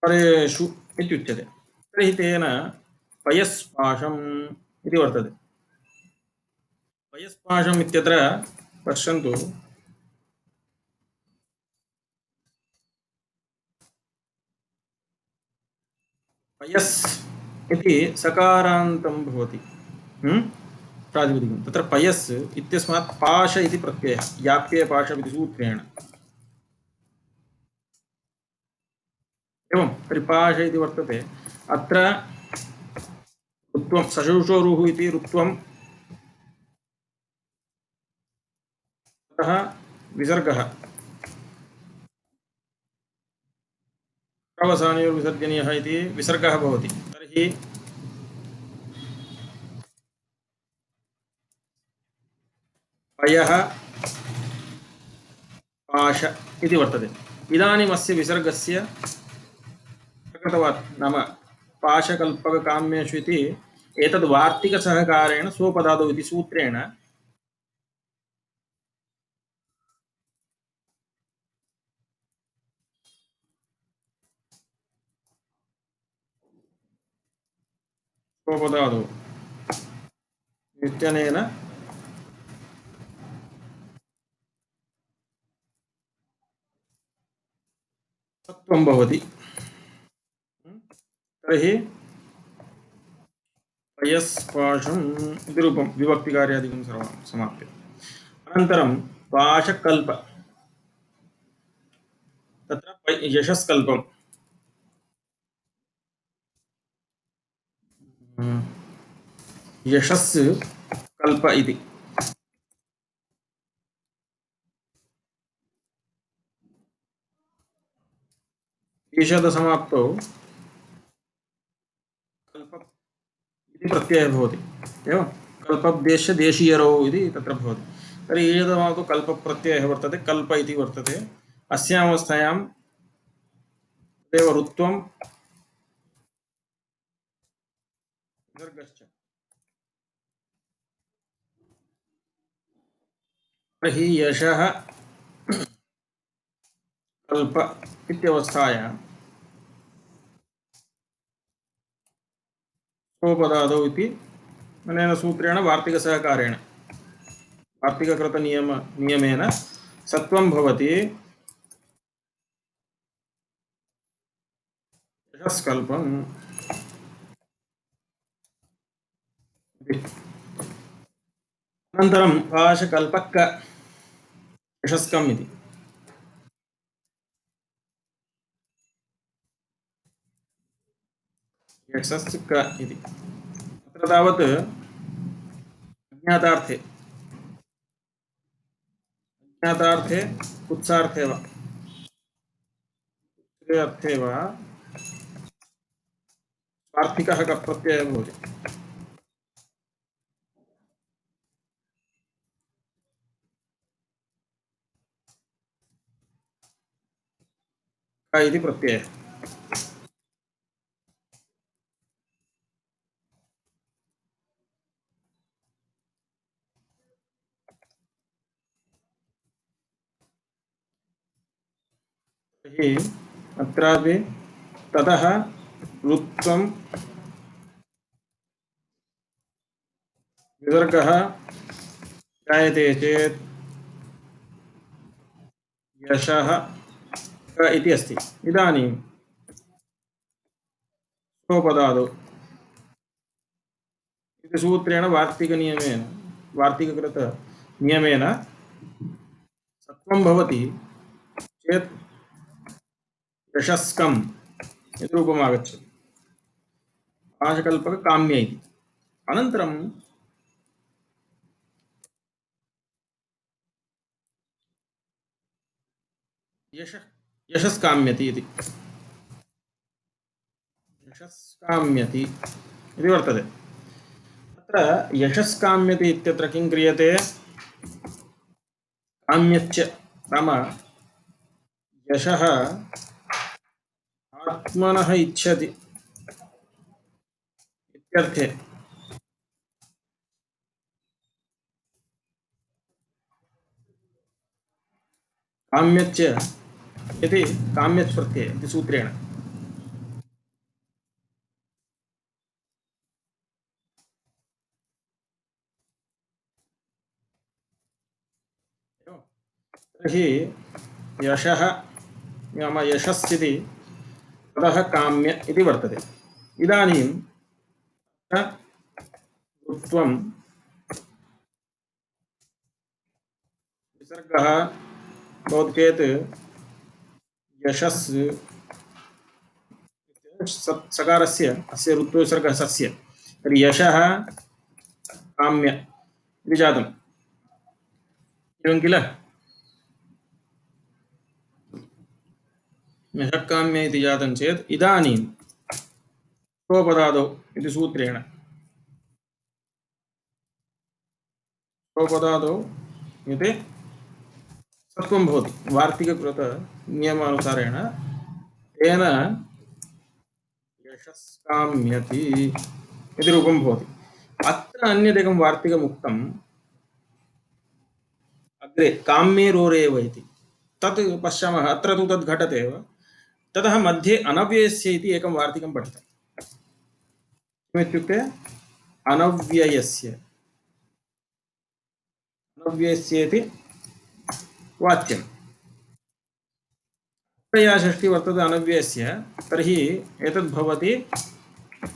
परेषु इत्युच्यते तर्हि तेन पयस्पाशम् इति वर्तते पयस्पाशम् इत्यत्र पश्यन्तु पयस् इति सकारान्तं भवति प्रातिपदिकं तत्र पयस् इत्यस्मात् पाश इति प्रत्ययः याप्ये पाशम् इति सूत्रेण एवं तर्हि पाश इति वर्तते अत्र ऋत्वं सशुषोरुः इति ऋत्वं ततः विसर्गः अवसानयोर्विसर्जनीयः इति विसर्गः भवति तर्हि पयः पाश इति वर्तते इदानीम् अस्य विसर्गस्य प्रकृतवात् नाम पाशकल्पककाम्येषु इति एतद् वार्तिकसहकारेण स्वपदादौ इति सूत्रेण स्वपदादौ इत्यनेन सत्वं भवति तर्हि पयस्पाशम् इति रूपं विभक्तिकार्यादिकं सर्वं समाप्य अनन्तरं पाशकल्प तत्र यशस्कल्पं यशस् कल्प इति ईषदसमाप्तौ कल्प इति प्रत्ययः भवति एवं कल्पद्देश्य देशीयरौ इति तत्र भवति तर्हि एतमावतु कल्पप्रत्ययः वर्तते कल्प इति वर्तते अस्यावस्थायां तदेव ऋत्वं विसर्गश्च तर्हि यशः कल्प इत्यवस्थायां स्वपदादौ इति अनेन सूत्रेण वार्तिकसहकारेण वार्तिककृतनियमेन सत्वं भवति यशस्कल्पम् इति। अनन्तरं पाशकल्पक्क यशस्कम् इति यशस्क इति तत्र तावत् अज्ञातार्थे अज्ञातार्थे कुत्सार्थे वा अर्थे वा स्वार्थिकः कप्रत्ययः भवति क इति प्रत्ययः तर्हि अत्रापि ततः ऋत्वं विसर्गः जायते चेत् यशः क इति अस्ति इदानीं स्वपदादौ इति सूत्रेण वार्तिककृतनियमेन सत्वं भवति चेत् यशस्कम् इति रूपम् आगच्छति पाशकल्पककाम्य इति अनन्तरं यशस्काम्यति इति यशस्काम्यति इति वर्तते तत्र यशस्काम्यति इत्यत्र किं क्रियते काम्यच्च नाम यशः आत्मनः इच्छति इत्यर्थे काम्यच्च इति काम्यच् प्रत्यय इति सूत्रेण तर्हि यशः नाम यशस्सिति ततः काम्य इति वर्तते इदानीं ऋत्वं विसर्गः भवति चेत् यशस् सकारस्य अस्य ऋत्वविसर्गः सस्य तर्हि यशः काम्य इति जातम् एवं किल यशः काम्य इति जातं चेत् इदानीं स्वपदादौ इति सूत्रेण स्वपदादौ इति सत्वं भवति वार्तिककृतनियमानुसारेण तेन यशस्काम्यति इति रूपं भवति अत्र अन्यदेकं वार्तिकमुक्तम् अग्रे काम्येरोरेव इति तत् पश्यामः अत्र तु तद् घटते एव ततः मध्ये अनव्ययस्य इति एकं वार्तिकं पठितम् किमित्युक्ते अनव्ययस्य इति वाच्यम् या षष्ठी वर्तते अनव्ययस्य तर्हि एतद् भवति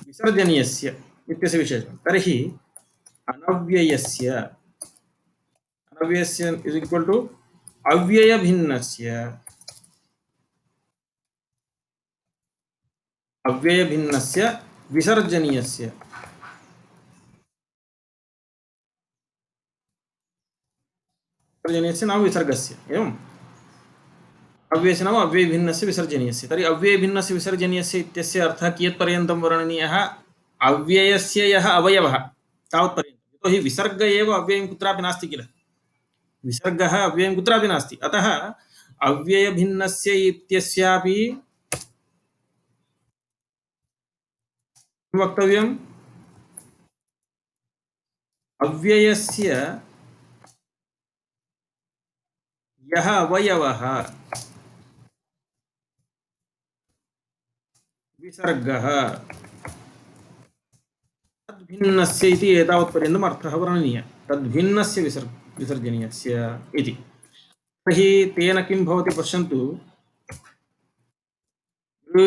विसर्जनीयस्य इत्यस्य विशेषणं तर्हि अनव्ययस्य इस् इक्वल् टु अव्ययभिन्नस्य विसर्जनीयस्य नाम विसर्गस्य एवम् अव्ययस्य नाम अव्ययभिन्नस्य विसर्जनीयस्य तर्हि अव्ययभिन्नस्य विसर्जनीयस्य इत्यस्य अर्थः कियत्पर्यन्तं वर्णनीयः अव्ययस्य यः अवयवः तावत्पर्यन्तं। यतो हि विसर्ग एव अव्ययं कुत्रापि नास्ति किल, विसर्गः अव्ययं कुत्रापि नास्ति। अतः अव्ययभिन्नस्य इत्यस्यापि किं वक्तव्यम्, अव्ययस्य यः अवयवः विसर्गः तद्भिन्नस्य इति एतावत्पर्यन्तम् अर्थः वर्णनीयः, तद्भिन्नस्य विसर्जनीयस्य इति। तर्हि तेन किं भवति पश्यन्तु,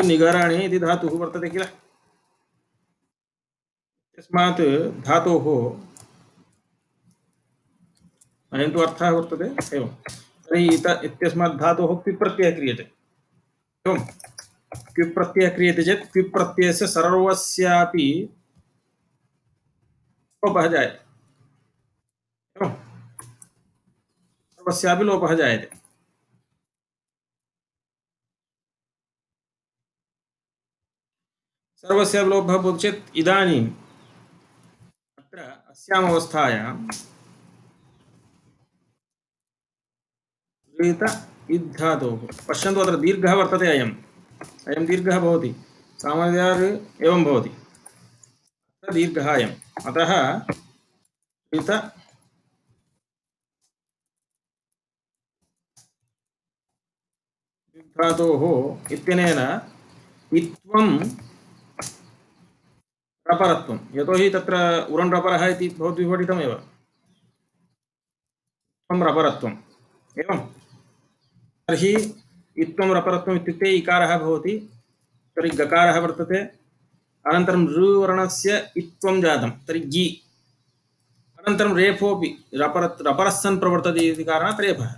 निगराणे इति धातुः वर्तते किल, तस्मात् धातोः अयं तु अर्थः वर्तते एवं। तर्हि इत्यस्मात् धातोः क्विप् प्रत्ययः क्रियते एवं। क्विप् प्रत्ययः क्रियते चेत् क्विप् प्रत्ययस्य सर्वस्यापि लोपः जायते एवं, सर्वस्यापि लोपः जायते। सर्वस्यापि लोपः भवति चेत् इदानीम् अत्र अस्याम् अवस्थायां ऋत इद्धातोः पश्यन्तु, अत्र दीर्घः वर्तते, अयं दीर्घः भवति, सामान्यतया एवं भवति, अत्र दीर्घः अयम्। अतः ऋत धातोः इत्यनेन इत्वं रपरत्वं, यतो हि तत्र उरण् रपरः इति भवद्भिः पठितमेव, इत्वं रपरत्वम् एवं। तर्हि इत्वं रपरत्वम् इत्युक्ते इकारः भवति, तर्हि गकारः वर्तते, अनन्तरं ऋवर्णस्य इत्वं जातं, तर्हि गि, अनन्तरं रेफोऽपि रपरस्सन् प्रवर्तते इति कारणात् रेफः,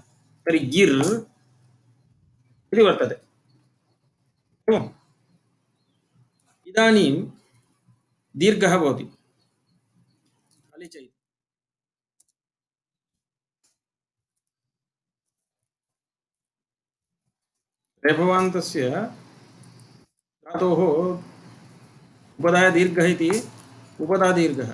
तर्हि गिर् इति वर्तते एवम्। इदानीं दीर्घः भवति, अलिच इति। रेफवान्तस्य धातोः उपधाय दीर्घः इति उपधा दीर्घः,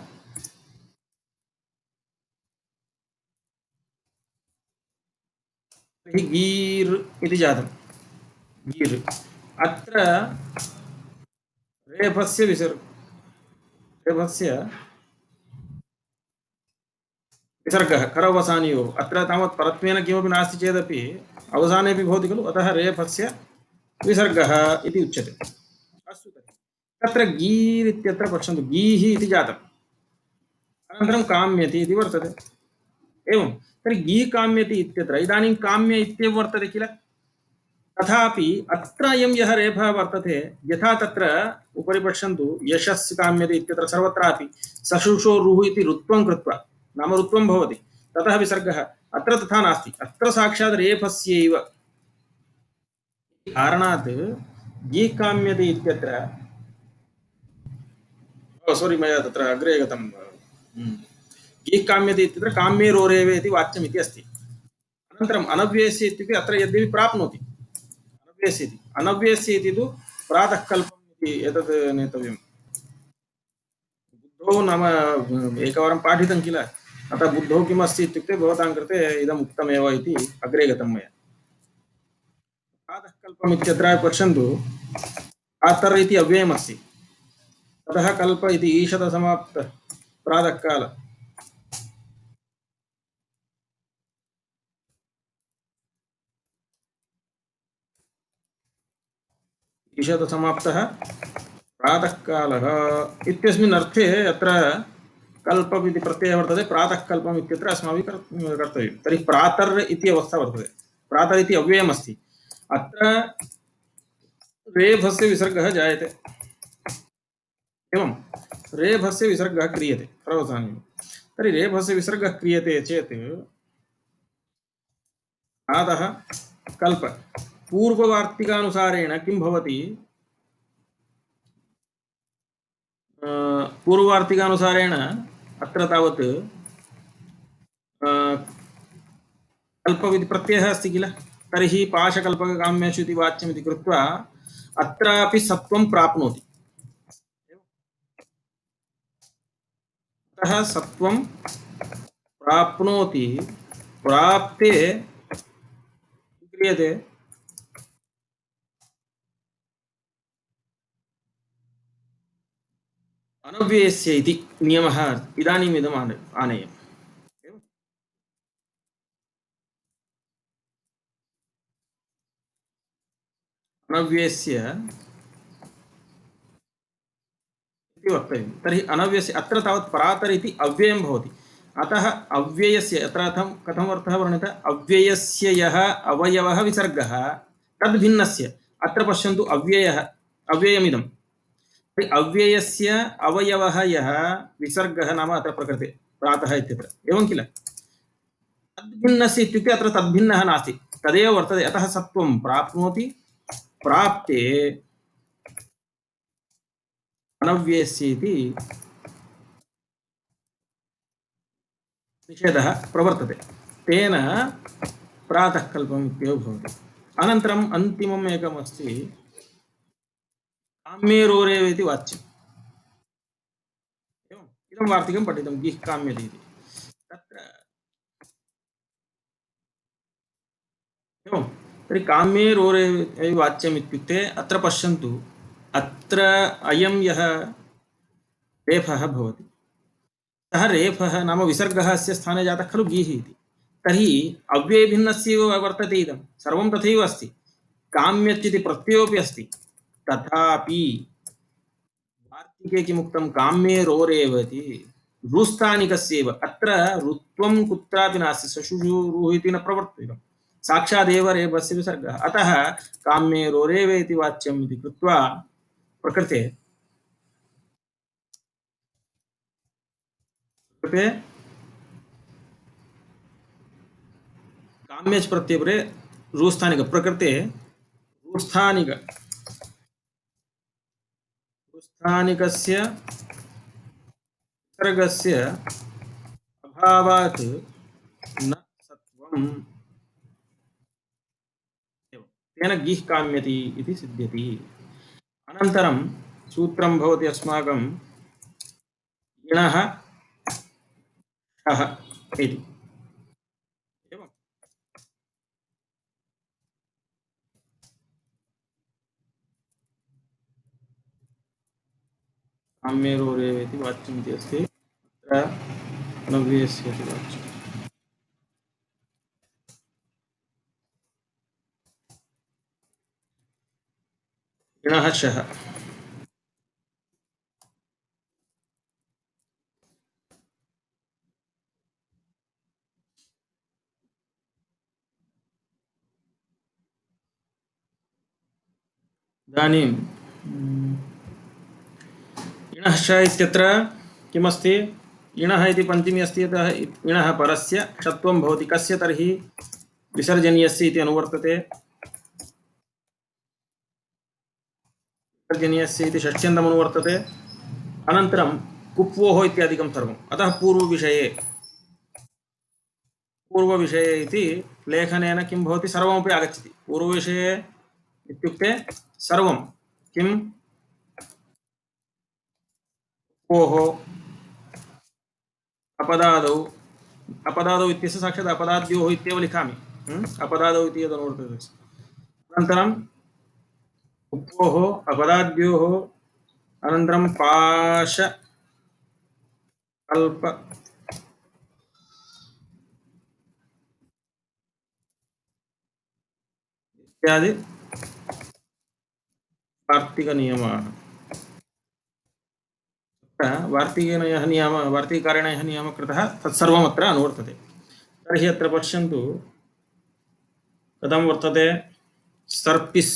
तर्हि गीर् इति जातं, गीर्। अत्र रेफस्य विसर्गः करवसानयोः, अत्र तावत् परत्वेन किमपि नास्ति चेदपि अवसानेपि भवति खलु, अतः रेफस्य विसर्गः इति उच्यते। अस्तु, तत्र गीर् इत्यत्र पश्यन्तु, गीः इति जातम्, अनन्तरं काम्यति इति वर्तते एवं। तर्हि गी काम्यति इत्यत्र इदानीं काम्य इत्येव वर्तते किल, तथापि अत्र अयं यः रेफः वर्तते, यथा तत्र उपरि पश्यन्तु, यशस् काम्यते इत्यत्र सर्वत्रापि सशुषो रुः इति ऋत्वं कृत्वा, नाम ऋत्वं भवति, ततः विसर्गः। अत्र तथा नास्ति, अत्र साक्षात् रेफस्यैव कारणात् गी काम्यते इत्यत्र, सोरि मया तत्र अग्रे गतं, गी काम्यते इत्यत्र काम्ये रोरेवे इति वाच्यम् इति अस्ति। अनन्तरम् अनव्ययस्य इत्युक्ते अत्र यद्यपि प्राप्नोति, अनव्ययस्य इति, अनव्ययस्य इति तु प्रातः कल्पम् इति एतत् नेतव्यं। बुद्धौ नाम एकवारं पाठितं किल, अतः बुद्धौ किम् अस्ति इत्युक्ते भवतां कृते इदम् उक्तमेव इति अग्रे गतं मया। प्रातः कल्पम् इत्यत्र पश्यन्तु, प्रातर् इति अव्ययमस्ति, ततः कल्प इति ईषदसमाप्त प्रातःकाल, ईषदसमाप्तः प्रातःकालः इत्यस्मिन् अर्थे अत्र कल्पम् इति प्रत्ययः वर्तते, प्रातः कल्पम् इत्यत्र अस्माभिः कर्तव्यं। तर्हि प्रातर् इति अवस्था वर्तते, प्रातर् इति अव्ययमस्ति, अत्र रेफस्य विसर्गः जायते एवं, रेफस्य विसर्गः क्रियते प्रवसाने। तर्हि रेफस्य विसर्गः क्रियते चेत् प्रातः कल्प पूर्ववार्तिकानुसारेण किं भवति, पूर्ववार्तिकानुसारेण अत्र तावत् कल्पमिति प्रत्ययः अस्ति किल, तर्हि पाशकल्पककाम्येषु इति वाच्यम् इति कृत्वा अत्रापि सत्वं प्राप्नोति। अतः सत्वं प्राप्नोति प्राप्ते क्रियते अनव्ययस्य इति नियमः इदानीमिदम् आनयम्। अनव्ययस्य इति वक्तव्यं। तर्हि अनव्ययस्य अत्र तावत् परातर इति अव्ययं भवति। अतः अव्ययस्य अत्र कथम् अर्थः वर्णितः? अव्ययस्य यः अवयवः विसर्गः तद्भिन्नस्य। अत्र पश्यन्तु अव्ययः अव्ययमिदं। अव्ययस्य अवयवः यः विसर्गः नाम अत्र प्रकृते प्रातः इत्यत्र एवं किल? तद्भिन्नस्य इत्युक्ते अत्र तद्भिन्नः नास्ति, तदेव वर्तते। अतः सत्वं प्राप्नोति प्राप्ते अनव्ययस्य इति निषेधः प्रवर्तते। तेन प्रातःकल्पम् इत्येव भवति। अनन्तरम् अन्तिमम् एकम् अस्ति काम्येरोरेव इति वाच्यम्। एवम् इदं वार्तिकं पठितं गिः काम्यते इति। तत्र एवं तर्हि काम्येरोरेव वाच्यम् इत्युक्ते अत्र पश्यन्तु, अत्र अयं यः रेफः भवति सः रेफः नाम विसर्गः अस्य स्थाने जातः खलु गीः इति। तर्हि अव्ययभिन्नस्यैव वर्तते इदं सर्वं तथैव अस्ति। काम्यच् इति प्रत्ययोऽपि अस्ति, तथापि वार्तिके किमुक्तं काम्येरोरेव इति रुस्थानिकस्यैव। अत्र रुत्वं कुत्रापि नास्ति, सशुषुरुः इति न प्रवर्तितं, साक्षादेव रेफस्य विसर्गः। अतः काम्येरोरेव इति वाच्यम् इति कृत्वा प्रकृते काम्यच् प्रत्ययपरे रुस्थानिक प्रकृते रुस्थानिकस्य विसर्गस्य अभावात् न सत्वम् एव तेन गिः काम्यति इति सिद्ध्यति। अनन्तरं सूत्रं भवति अस्माकं इणः शः इति। एवं काम्येरोरेव इति वाच्यम् इति अस्ति। अत्र अनव्ययस्य इति वाच्यम्। इणः शः इदानीं इणः श इत्यत्र किमस्ति? इणः इति पञ्चमी अस्ति, अतः इणः परस्य षत्वं भवति। कस्य? तर्हि विसर्जनीयस्य इति अनुवर्तते। विसर्जनीयस्य इति षष्ट्यन्तम् अनुवर्तते। अनन्तरं कुप्वोः इत्यादिकं सर्वम्। अतः पूर्वविषये इति लेखनेन किं भवति? सर्वमपि आगच्छति। पूर्वविषये इत्युक्ते सर्वं किं? कुप्वोः अपदादौ इत्यस्य साक्षात् अपदाद्योः इत्येव लिखामि। अपदादौ इति यदनुवर्तते। अनन्तरं कुप्वोः अपदाद्योः, अनन्तरं पाश कल्प इत्यादि वार्तिकनियमाः। वार्तिककारेण यः नियमः कृतः तत्सर्वम् अत्र अनुवर्तते। तर्हि अत्र पश्यन्तु कथं वर्तते। सर्पिस्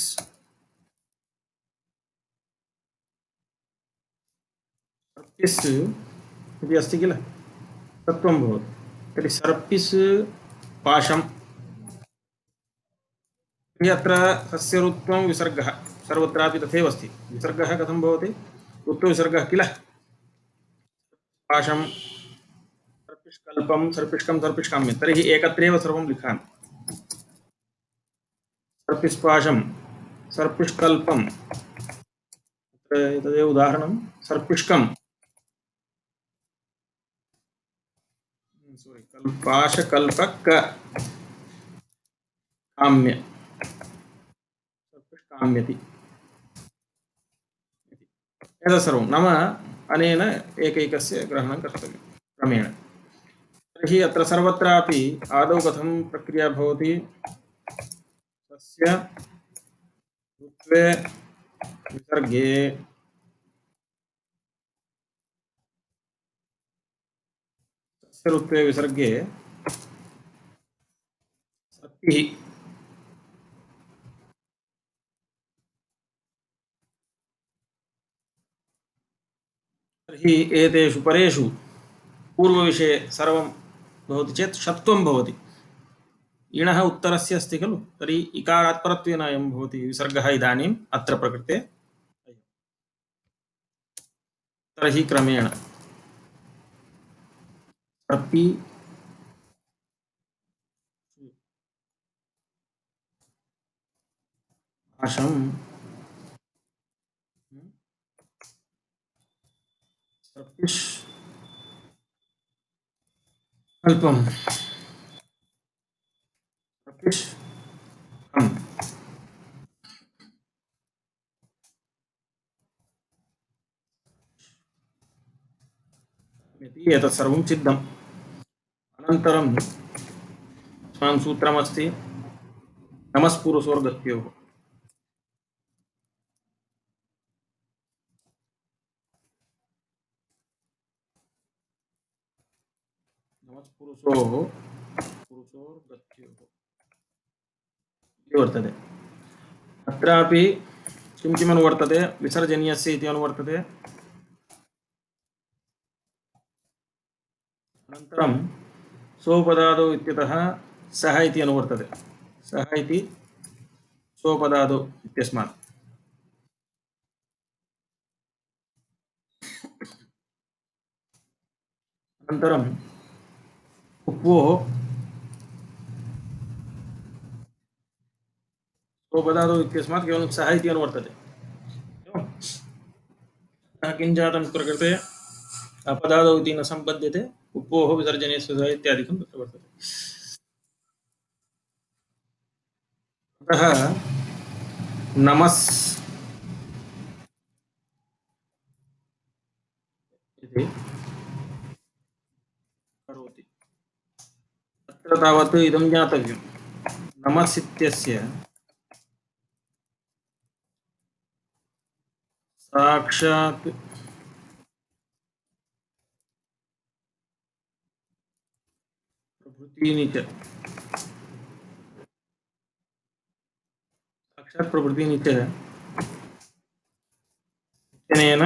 इति अस्ति किल, तत्त्वं भवति। तर्हि सर्पिस् पाशं, तर्हि अत्र तस्य रुत्वं विसर्गः सर्वत्रापि तथैव अस्ति। विसर्गः कथं भवति? रुत्वविसर्गः किल। पाशं सर्पिष्कल्पं सर्पिष्कं सर्पिष्काम्यं, तर्हि एकत्रैव सर्वं लिखामि। सर्पिस्पाशं सर्पिष्कल्पं, तदेव उदाहरणं। सर्पिष्कं sorry, पाशकल्पक काम्य काम्यति एतत् सर्वं नाम अनेन एकैकस्य ग्रहणं कर्तव्यं क्रमेण। तर्हि अत्र सर्वत्रापि आदौ कथं प्रक्रिया भवति? तस्य ऋत्वे विसर्गे ऋत्वे विसर्गे सप्तिः तर्हि एतेषु परेषु पूर्वविषये सर्वं भवति चेत् षत्वं भवति। इणः उत्तरस्य अस्ति खलु, तर्हि इकारात् परत्वेन अयं भवति विसर्गः इदानीम् अत्र प्रकृते। तर्हि क्रमेण सप्ति आशं सर्पिष् अल्पं सर्पिष् कम् इति एतत् सर्वं सिद्धम्। अनन्तरं अस्माकं सूत्रमस्ति नमस्पुरुषोर्गत्योः। नमस्पुरुषोः पुरुषोर्गत्योः इति वर्तते। अत्रापि किं किम् अनुवर्तते? विसर्जनीयस्य इति अनुवर्तते। अनन्तरं सोपदादौ इत्यतः सः इति अनुवर्तते। सः इति सोपदादौ इत्यस्मात्। अनन्तरम् उप्वोः सोपदादौ इत्यस्मात् केवलं सः इति अनुवर्तते। किं जातं प्रकृते अपदादौ इति न सम्पद्यते, उप्वोः विसर्जनीयस्य सः इत्यादिकं तत्र वर्तते। अतः नमस् इति करोति। अत्र तावत् इदं ज्ञातव्यं, नमस् इत्यस्य साक्षात् प्रभृतीनि च साक्षात् प्रभृतीनि च इत्यनेन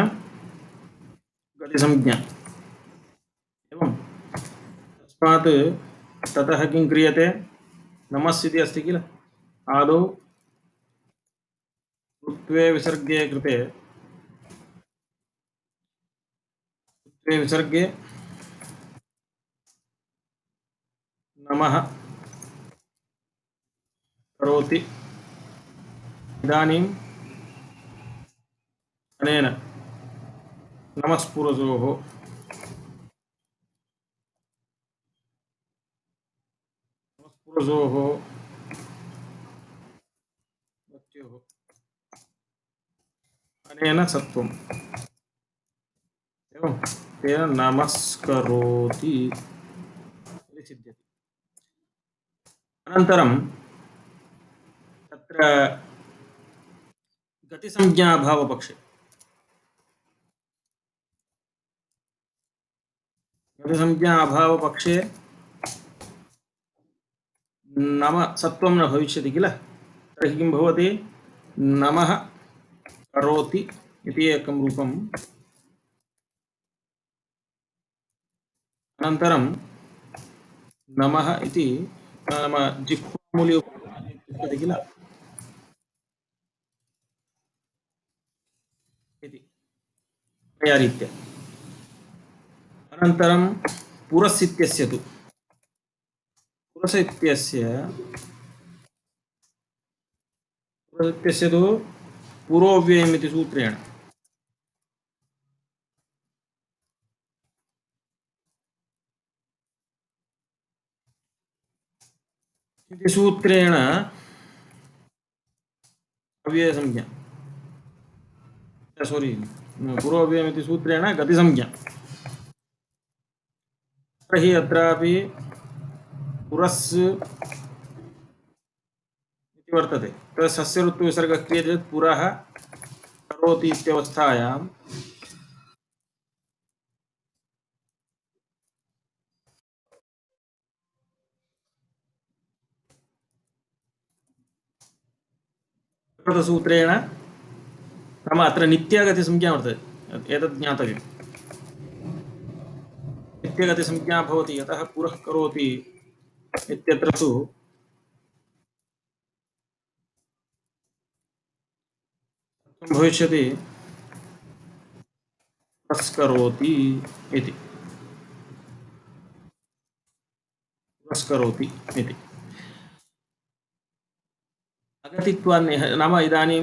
गतिसंज्ञा एवं। तस्मात् ततः किं क्रियते? नमस् इति अस्ति किल, आदौ ऋत्वे विसर्गे कृते ऋत्वे विसर्गे नमः करोति। इदानीं अनेन नमस्पुरुषोः मृत्योः अनेन सत्वम् एवं तेन नमस्करोति इति सिद्ध्यति। अनन्तरं तत्र गतिसंज्ञा अभावपक्षे गतिसंज्ञा अभावपक्षे नम सत्वं न भविष्यति किल, तर्हि किं भवति? नमः करोति इति एकं रूपम्। अनन्तरं नमः इति नाम जिह्वामूले उच्यते किल इति तया रीत्या। अनन्तरं पुरस् इत्यस्य तु पुरोव्ययम् इति सूत्रेण इति सूत्रेण अव्ययसंज्ञा सोरि पूर्वव्ययमिति सूत्रेण गतिसंज्ञा तर्हि अत्रापि पुरस् इति वर्तते तत् सस्य ऋत्विसर्गः क्रियते चेत् पुरः करोति इत्यवस्थायां सूत्रेण नाम अत्र नित्यागतिसंज्ञा वर्तते एतत् ज्ञातव्यम् नित्यगतिसंज्ञा भवति यतः पुरः करोति इत्यत्र तु भविष्यति पुरस्करोति इति पुरस्करोति इति अगतित्वान्यः नाम इदानीं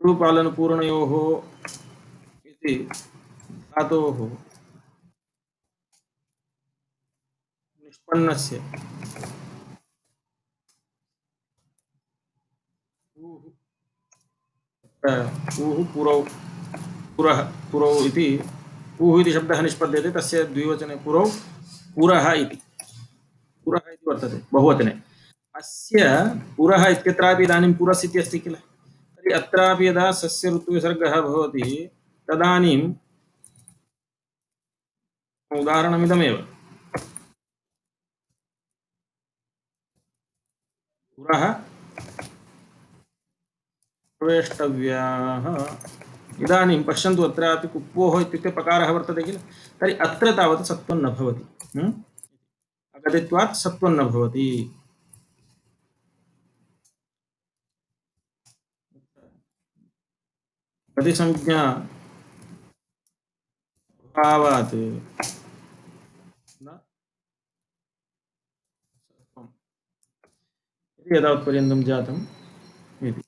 पूर्वपालनपूर्णयोः इति धातोः निष्पन्नस्य ऊः पुरौ पुरः पुरौ इति ऊः इति शब्दः निष्पद्यते तस्य द्विवचने पुरौ पुरः इति वर्तते बहुवचने अस्य पुरः इत्यत्रापि इदानीं पुरस् इति अस्ति किल तर्हि अत्रापि यदा सस्य ऋतुविसर्गः भवति तदानीं उदाहरणमिदमेव पुरः प्रवेष्टव्याः इदानीं पश्यन्तु अत्रापि कुप्पोः इत्युक्ते पकारः वर्तते किल तर्हि अत्र तावत् सत्वं न भवति अगतित्वात् सत्वं न भवति गतिसंज्ञा भावात् न सत्वम् इति एतावत्पर्यन्तं जातम् इति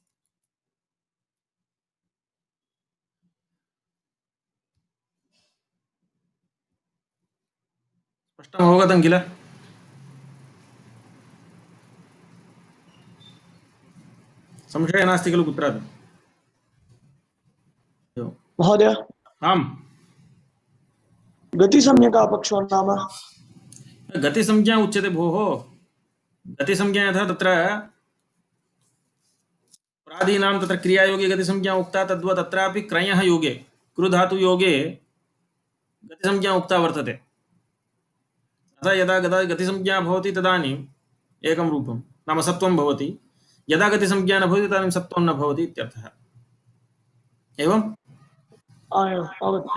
स्पष्टम् अवगतं किल संशयः नास्ति खलु कुत्रापि महोदय आम् गतिसंज्ञा का पक्षो नाम गतिसंज्ञा उच्यते भोः गतिसंज्ञा यथा तत्र प्रादीनां तत्र क्रियायोगे गतिसंज्ञा उक्ता तद्वत् अत्रापि क्रयः योगे कृधातुयोगे गतिसंज्ञा उक्ता वर्तते अतः यदा गतिसंज्ञा भवति तदानीम् एकं रूपं नाम सत्वं भवति यदा गतिसंज्ञा न भवति तदानीं सत्वं न भवति इत्यर्थः एवम् अवगतम्